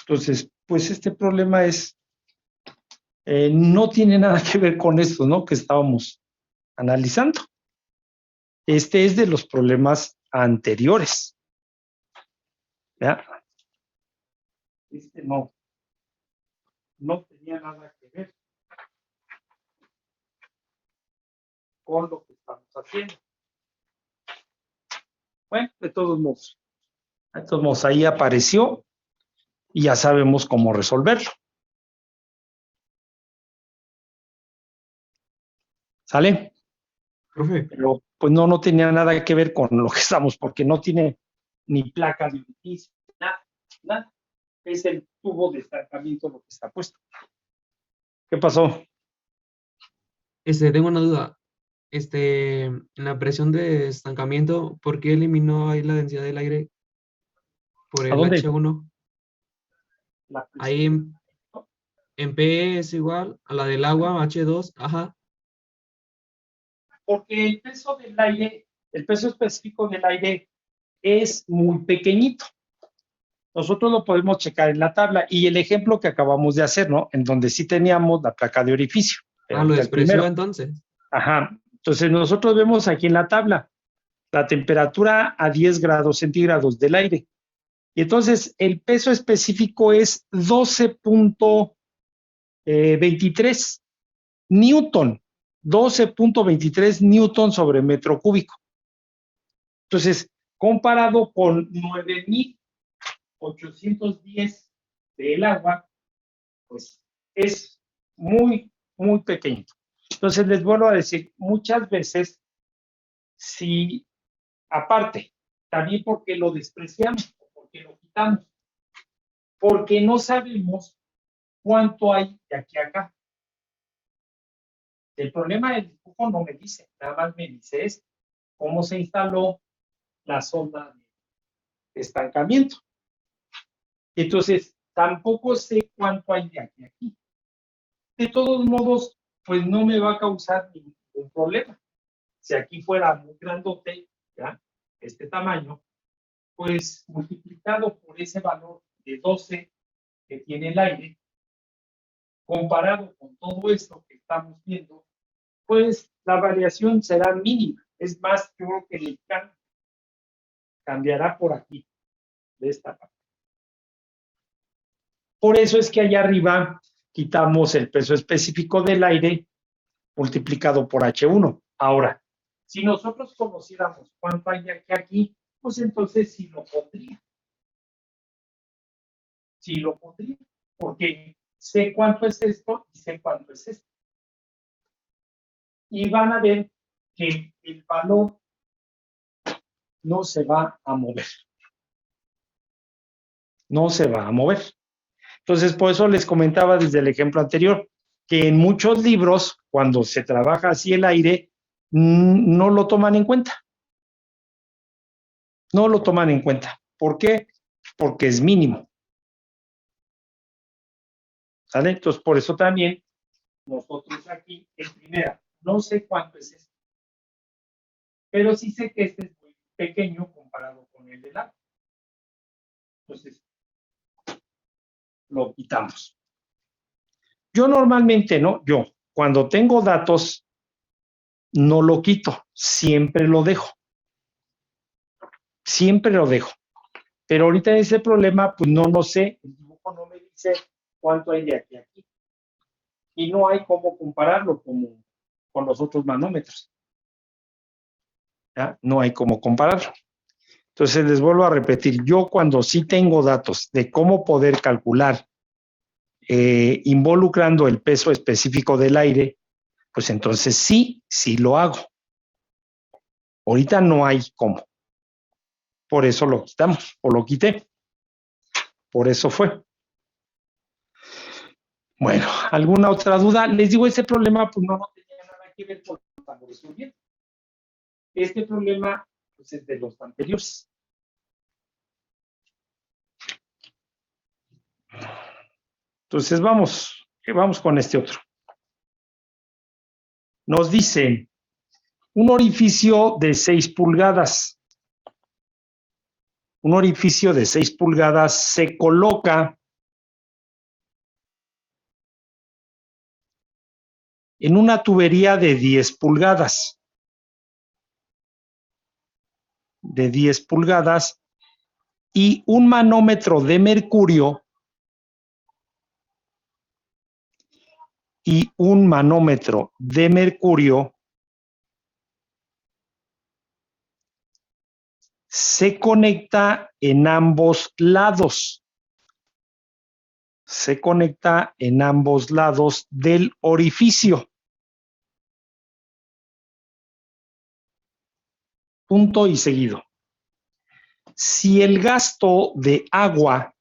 Entonces, pues este problema es, no tiene nada que ver con esto, ¿no? Que estábamos analizando. Este es de los problemas anteriores. ¿Ya? Este no tenía nada que ver con lo que estamos haciendo. Bueno, de todos modos, ahí apareció y ya sabemos cómo resolverlo. ¿Sale? Profe, Pero pues no tenía nada que ver con lo que estamos, porque no tiene ni placa de orificio, nada. Es el tubo de estancamiento lo que está puesto. ¿Qué pasó? tengo una duda. En la presión de estancamiento, ¿por qué eliminó ahí la densidad del aire por ¿A el dónde? H1? La Ahí en P es igual a la del agua, H2, ajá. Porque el peso del aire, el peso específico del aire es muy pequeñito. Nosotros lo podemos checar en la tabla y el ejemplo que acabamos de hacer, ¿no? En donde sí teníamos la placa de orificio. Ah, lo El despreció primero. entonces. Ajá. Entonces nosotros vemos aquí en la tabla la temperatura a 10 grados centígrados del aire. Y entonces el peso específico es 12.23 Newton, 12.23 Newton sobre metro cúbico. Entonces, comparado con 9.810 del agua, pues es muy, muy pequeño. Entonces, les vuelvo a decir, muchas veces, si aparte, también porque lo despreciamos, porque lo quitamos, porque no sabemos cuánto hay de aquí a acá. El problema del dibujo no me dice, nada más me dice esto, cómo se instaló la sonda de estancamiento. Entonces, tampoco sé cuánto hay de aquí a aquí. De todos modos, pues no me va a causar ningún problema. Si aquí fuera muy grandote, ¿ya? Este tamaño, pues multiplicado por ese valor de 12 que tiene el aire, comparado con todo esto que estamos viendo, pues la variación será mínima. Es más, yo creo que el cambiará por aquí, de esta parte. Por eso es que allá arriba quitamos el peso específico del aire multiplicado por H1. Ahora, si nosotros conociéramos cuánto hay de aquí a aquí, pues entonces sí lo pondría. Sí lo pondría, porque sé cuánto es esto y sé cuánto es esto. Y van a ver que el valor no se va a mover. No se va a mover. Entonces, por eso les comentaba desde el ejemplo anterior, que en muchos libros, cuando se trabaja así el aire, no lo toman en cuenta. No lo toman en cuenta. ¿Por qué? Porque es mínimo. ¿Sale? Entonces, por eso también nosotros aquí, en primera, no sé cuánto es esto, pero sí sé que este es muy pequeño comparado con el del agua. Entonces, lo quitamos. Yo normalmente, ¿no? Yo, cuando tengo datos, no lo quito, siempre lo dejo. Siempre lo dejo. Pero ahorita ese problema, pues no lo sé, el dibujo no me dice cuánto hay de aquí a aquí. Y no hay cómo compararlo como con los otros manómetros. ¿Ya? No hay cómo compararlo. Entonces les vuelvo a repetir, yo cuando sí tengo datos de cómo poder calcular involucrando el peso específico del aire, pues entonces sí lo hago. Ahorita no hay cómo. Por eso lo quitamos, o lo quité. Por eso fue. Bueno, ¿alguna otra duda? Les digo, ese problema pues no tenía nada que ver con lo que estamos resolviendo. Este problema pues, es de los anteriores. Entonces vamos con este otro. Nos dice un orificio de 6 pulgadas. Un orificio de 6 pulgadas se coloca en una tubería de 10 pulgadas. De 10 pulgadas y un manómetro de mercurio se conecta en ambos lados. Se conecta en ambos lados del orificio. Punto y seguido. Si el gasto de agua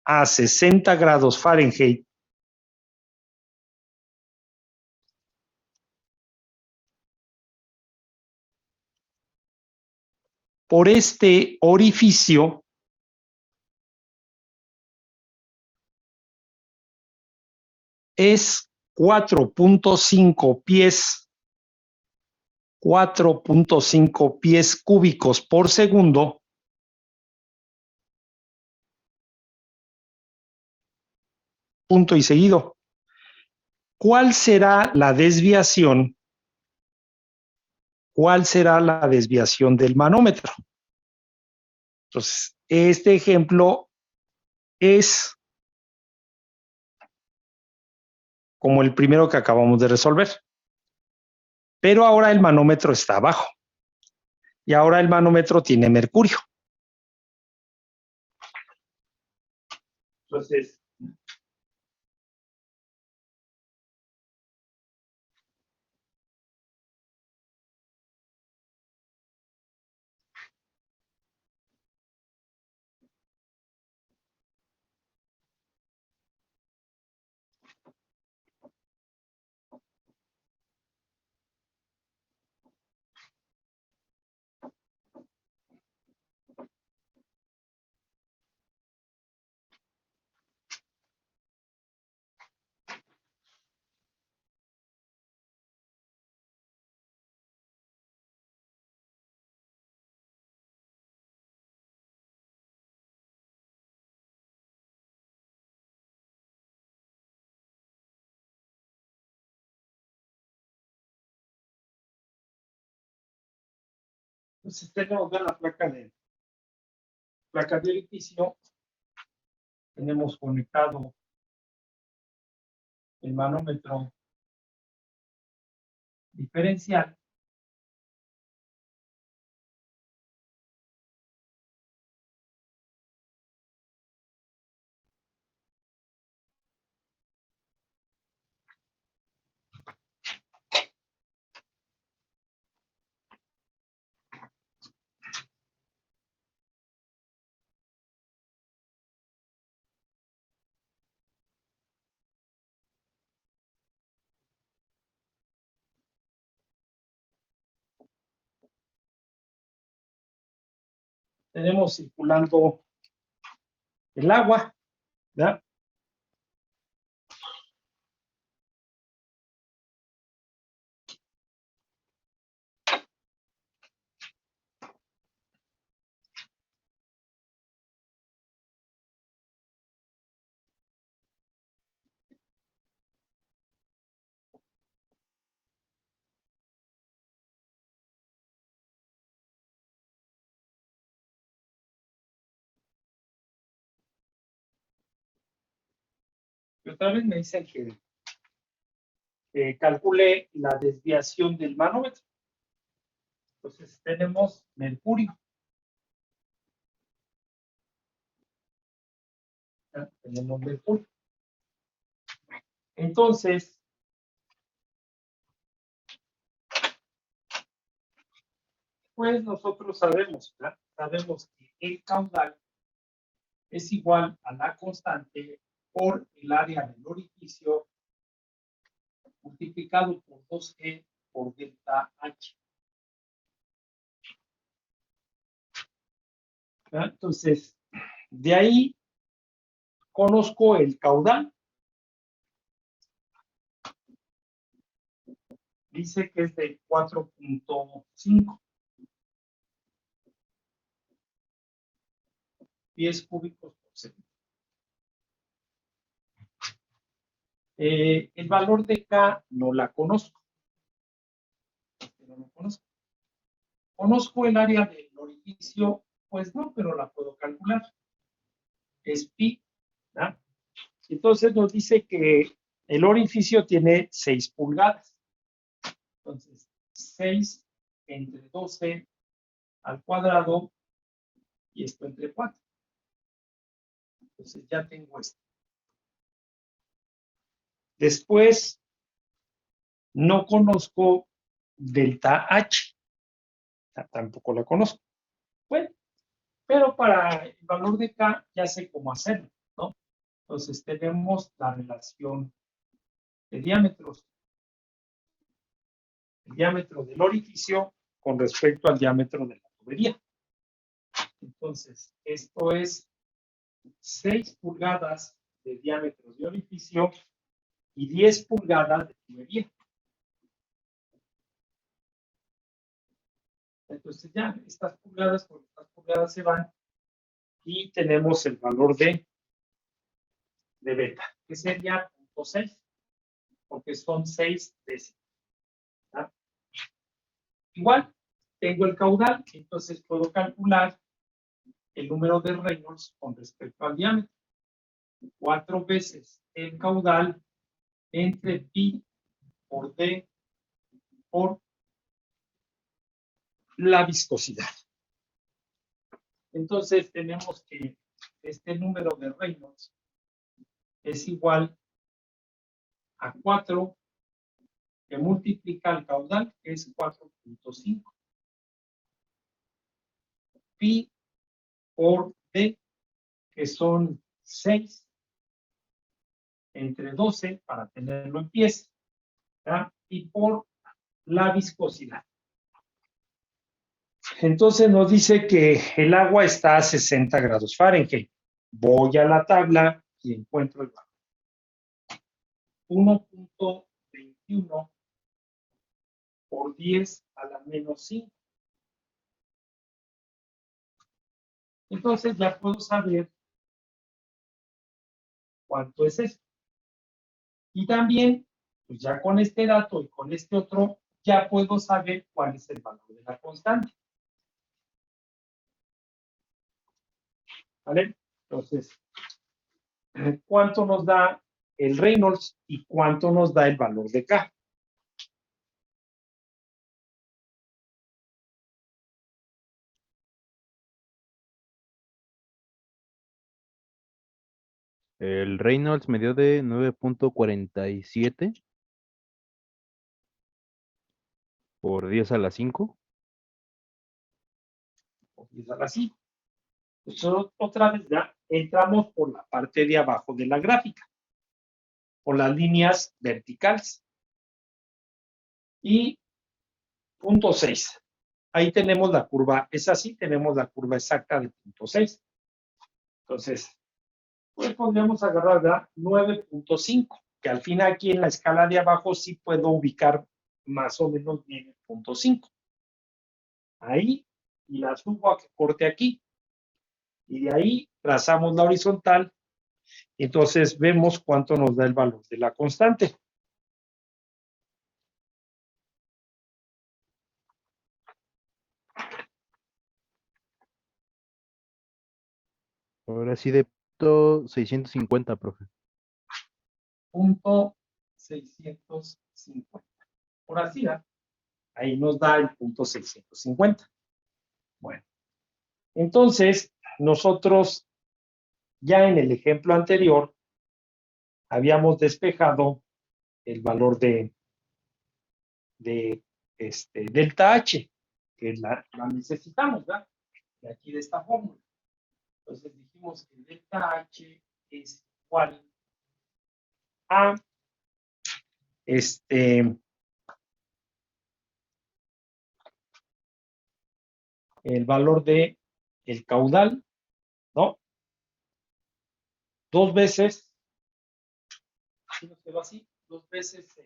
a 60 grados Fahrenheit por este orificio es 4.5 pies cúbicos por segundo, punto y seguido. ¿Cuál será la desviación ¿cuál será la desviación del manómetro? Entonces, este ejemplo es como el primero que acabamos de resolver. Pero ahora el manómetro está abajo. Y ahora el manómetro tiene mercurio. Entonces, tenemos la placa de orificio. Tenemos conectado el manómetro diferencial. Tenemos circulando el agua, ¿verdad? Y otra vez me dicen que calcule la desviación del manómetro. Entonces tenemos mercurio. ¿Ya? Tenemos mercurio. Entonces, pues nosotros sabemos, ¿verdad? Sabemos que el caudal es igual a la constante por el área del orificio multiplicado por 2G por delta H. ¿Ya? Entonces, de ahí conozco el caudal. Dice que es de 4.5 pies cúbicos por segundo. El valor de K no la conozco. Pero no conozco. ¿Conozco el área del orificio? Pues no, pero la puedo calcular. Es pi, ¿verdad? Entonces nos dice que el orificio tiene 6 pulgadas. Entonces, 6 entre 12 al cuadrado y esto entre 4. Entonces ya tengo esto. Después, no conozco delta H. Tampoco la conozco. Bueno, pero para el valor de K ya sé cómo hacerlo, ¿no? Entonces tenemos la relación de diámetros. El diámetro del orificio con respecto al diámetro de la tubería. Entonces, esto es 6 pulgadas de diámetro de orificio y 10 pulgadas de tubería. Entonces ya estas pulgadas por estas pulgadas se van y tenemos el valor de beta, que sería 0.6, porque son 6 décimas. ¿Tá? Igual, tengo el caudal, entonces puedo calcular el número de Reynolds con respecto al diámetro. 4 veces el caudal entre pi por d por la viscosidad. Entonces tenemos que este número de Reynolds es igual a 4 que multiplica el caudal, que es 4.5. Pi por d, que son 6 entre 12 para tenerlo en pies, ¿verdad? Y por la viscosidad. Entonces nos dice que el agua está a 60 grados Fahrenheit. Voy a la tabla y encuentro el valor. 1.21 por 10 a la menos 5. Entonces ya puedo saber cuánto es esto. Y también, pues ya con este dato y con este otro, ya puedo saber cuál es el valor de la constante. ¿Vale? Entonces, ¿cuánto nos da el Reynolds y cuánto nos da el valor de K? El Reynolds me dio de 9.47 por 10 a la 5. Así. Entonces, otra vez ya entramos por la parte de abajo de la gráfica, por las líneas verticales. Y punto 6. Ahí tenemos la curva, es así, tenemos la curva exacta de punto 6. Entonces, pues podríamos agarrar la 9.5, que al fin aquí en la escala de abajo sí puedo ubicar más o menos bien el punto 5. Ahí, y la subo a que corte aquí. Y de ahí trazamos la horizontal. Entonces vemos cuánto nos da el valor de la constante. Ahora sí de punto 650, profe. Punto 650. Por así, ¿verdad? Ahí nos da el punto 650. Bueno, entonces nosotros ya en el ejemplo anterior habíamos despejado el valor de delta H, que la necesitamos, ¿verdad? De aquí de esta fórmula. Entonces dijimos que delta H es igual a el valor de el caudal, ¿no? 2 veces, ¿sí nos quedó así? 2 veces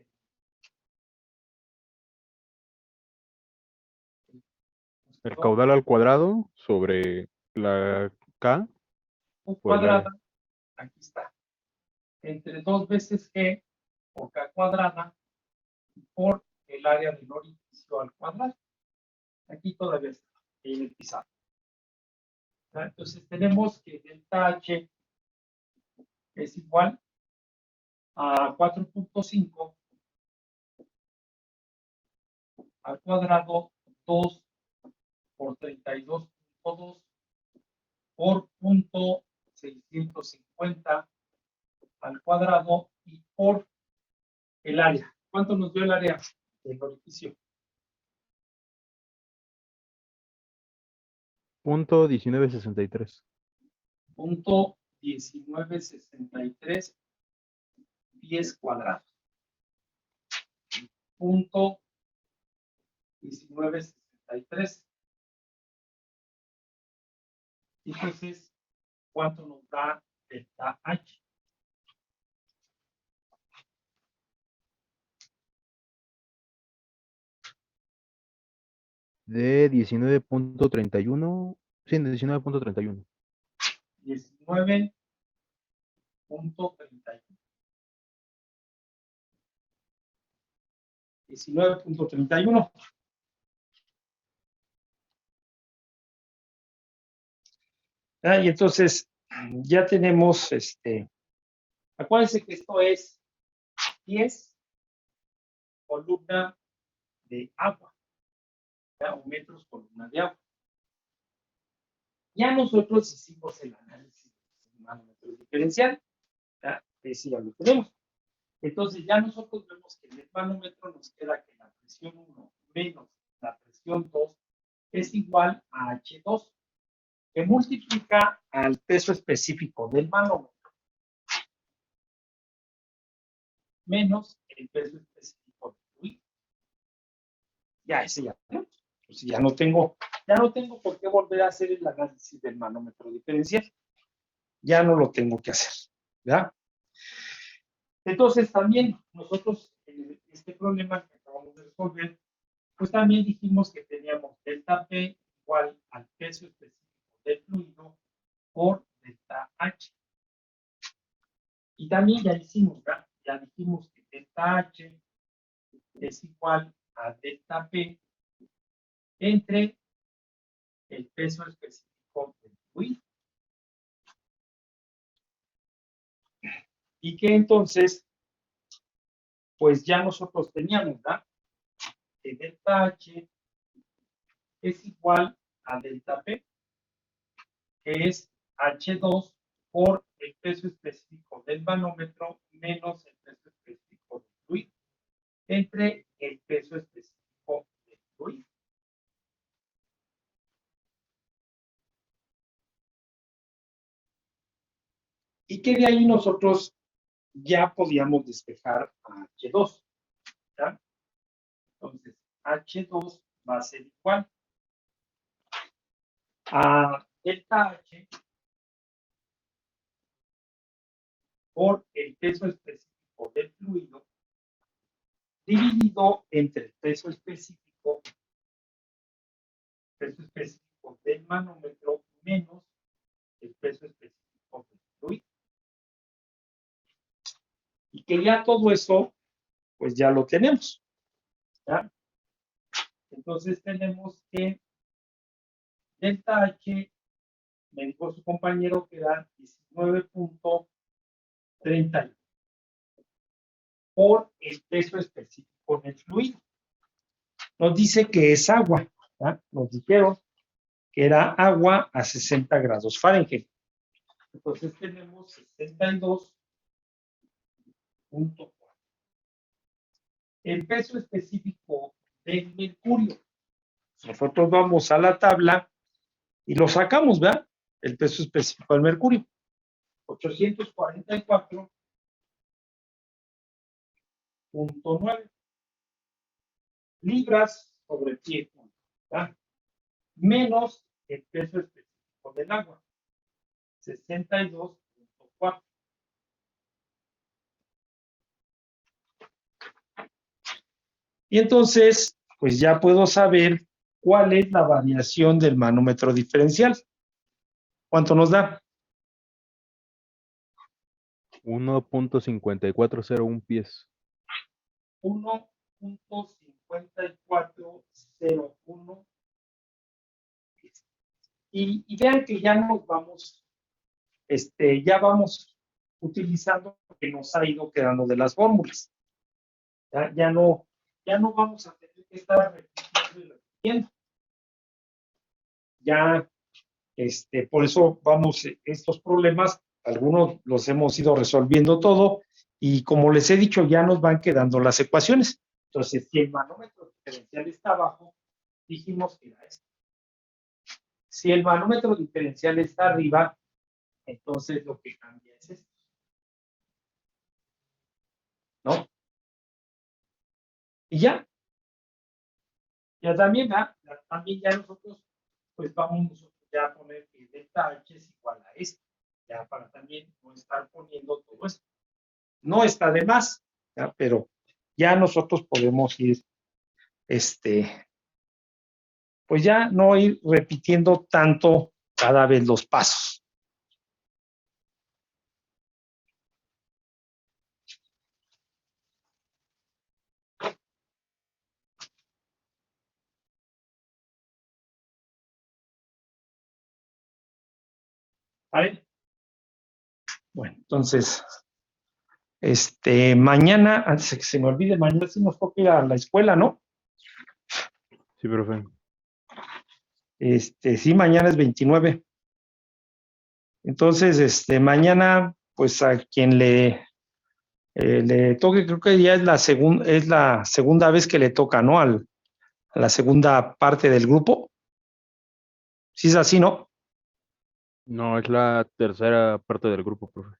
El caudal al cuadrado sobre la K U por el área. cuadrada, aquí está, entre 2 veces G por K cuadrada por el área del orificio al cuadrado. Aquí todavía está en el pizarro. Entonces tenemos que delta H es igual a 4.5 al cuadrado 2 por 32.2 por punto 650 al cuadrado y por el área. ¿Cuánto nos dio el área del orificio? Punto 1963. Punto 1963 pies cuadrados. Punto 1963. Entonces, ¿cuánto nos da delta H? De 19.31. Sí, de 19.31. 19.31. 19.31. Y entonces ya tenemos, acuérdense que esto es 10 columna de agua, ¿ya? O metros columna de agua. Ya nosotros hicimos el análisis del manómetro diferencial, ¿ya? Ese ya lo tenemos. Entonces ya nosotros vemos que en el manómetro nos queda que la presión 1 menos la presión 2 es igual a H2, que multiplica al peso específico del manómetro menos el peso específico del fluido. Ya ese ya tenemos. Pues ya no tengo por qué volver a hacer el análisis del manómetro diferencial. Ya no lo tengo que hacer, ¿verdad? Entonces también nosotros en este problema que acabamos de resolver, pues también dijimos que teníamos delta P igual al peso específico del fluido por delta H. Y también ya hicimos, ¿verdad? Ya dijimos que delta H es igual a delta P entre el peso específico del fluido. Y que entonces, pues ya nosotros teníamos, ¿verdad? Que delta H es igual a delta P, que es H2 por el peso específico del manómetro menos el peso específico del fluido, entre el peso específico del fluido. Y que de ahí nosotros ya podíamos despejar a H2, ¿ya? Entonces, H2 va a ser igual a delta H por el peso específico del fluido dividido entre el peso específico del manómetro menos el peso específico del fluido. Y que ya todo eso, pues ya lo tenemos, ¿ya? Entonces tenemos que delta H, me dijo su compañero que era 19.30 por el peso específico del fluido. Nos dice que es agua, ¿ya? Nos dijeron que era agua a 60 grados Fahrenheit. Entonces tenemos 62.4. El peso específico del mercurio. Nosotros vamos a la tabla y lo sacamos, ¿verdad? El peso específico del mercurio. 844.9 libras sobre pie, ¿verdad? Menos el peso específico del agua, 62.4. Y entonces, pues ya puedo saber cuál es la variación del manómetro diferencial. ¿Cuánto nos da? 1.5401 pies. 1.5401. Y vean que ya nos vamos, ya vamos utilizando lo que nos ha ido quedando de las fórmulas. Ya no vamos a tener que estar repitiendo y repitiendo. Ya, por eso vamos, estos problemas, algunos los hemos ido resolviendo todo, y como les he dicho, ya nos van quedando las ecuaciones. Entonces, si el manómetro diferencial está abajo, dijimos que era esto. Si el manómetro diferencial está arriba, entonces lo que cambia es esto, ¿no? Y ya también, también ya nosotros, pues vamos ya a poner que delta H es igual a esto, ya para también no estar poniendo todo esto. No está de más, ¿ya? Pero ya nosotros podemos ir, pues ya no ir repitiendo tanto cada vez los pasos. ¿Vale? Bueno, entonces, mañana, antes de que se me olvide, mañana sí nos toca ir a la escuela, ¿no? Sí, profe. Sí, mañana es 29. Entonces, mañana, pues a quien le toque, creo que ya es la segunda vez que le toca, ¿no? A la segunda parte del grupo. Sí es así, ¿no? No, es la tercera parte del grupo, profe.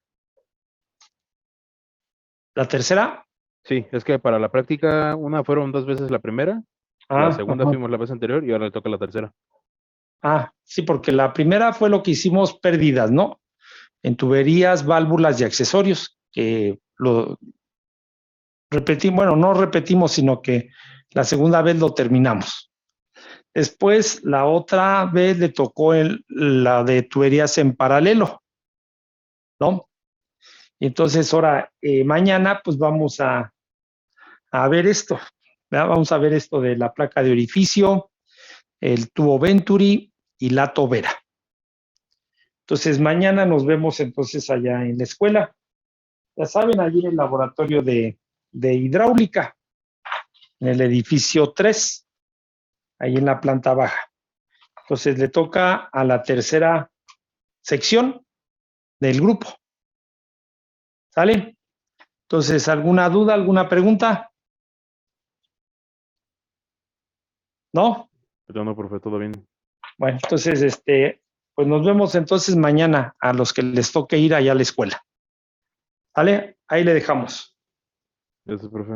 La tercera. Sí, es que para la práctica, una fueron 2 veces la primera, la segunda Ajá. fuimos la vez anterior y ahora le toca la tercera. Sí, porque la primera fue lo que hicimos pérdidas, ¿no? En tuberías, válvulas y accesorios, que lo repetimos, bueno, no repetimos, sino que la segunda vez lo terminamos. Después, la otra vez le tocó la de tuberías en paralelo, ¿no? Y entonces ahora, mañana, pues vamos a ver esto, ¿verdad? Vamos a ver esto de la placa de orificio, el tubo Venturi y la tobera. Entonces, mañana nos vemos entonces allá en la escuela. Ya saben, allí en el laboratorio de hidráulica, en el edificio 3, ahí en la planta baja. Entonces, le toca a la tercera sección del grupo. ¿Sale? Entonces, ¿alguna duda, alguna pregunta? ¿No? Perdón, profe, todo bien. Bueno, entonces, pues nos vemos entonces mañana a los que les toque ir allá a la escuela. ¿Vale? Ahí le dejamos. Gracias, profe.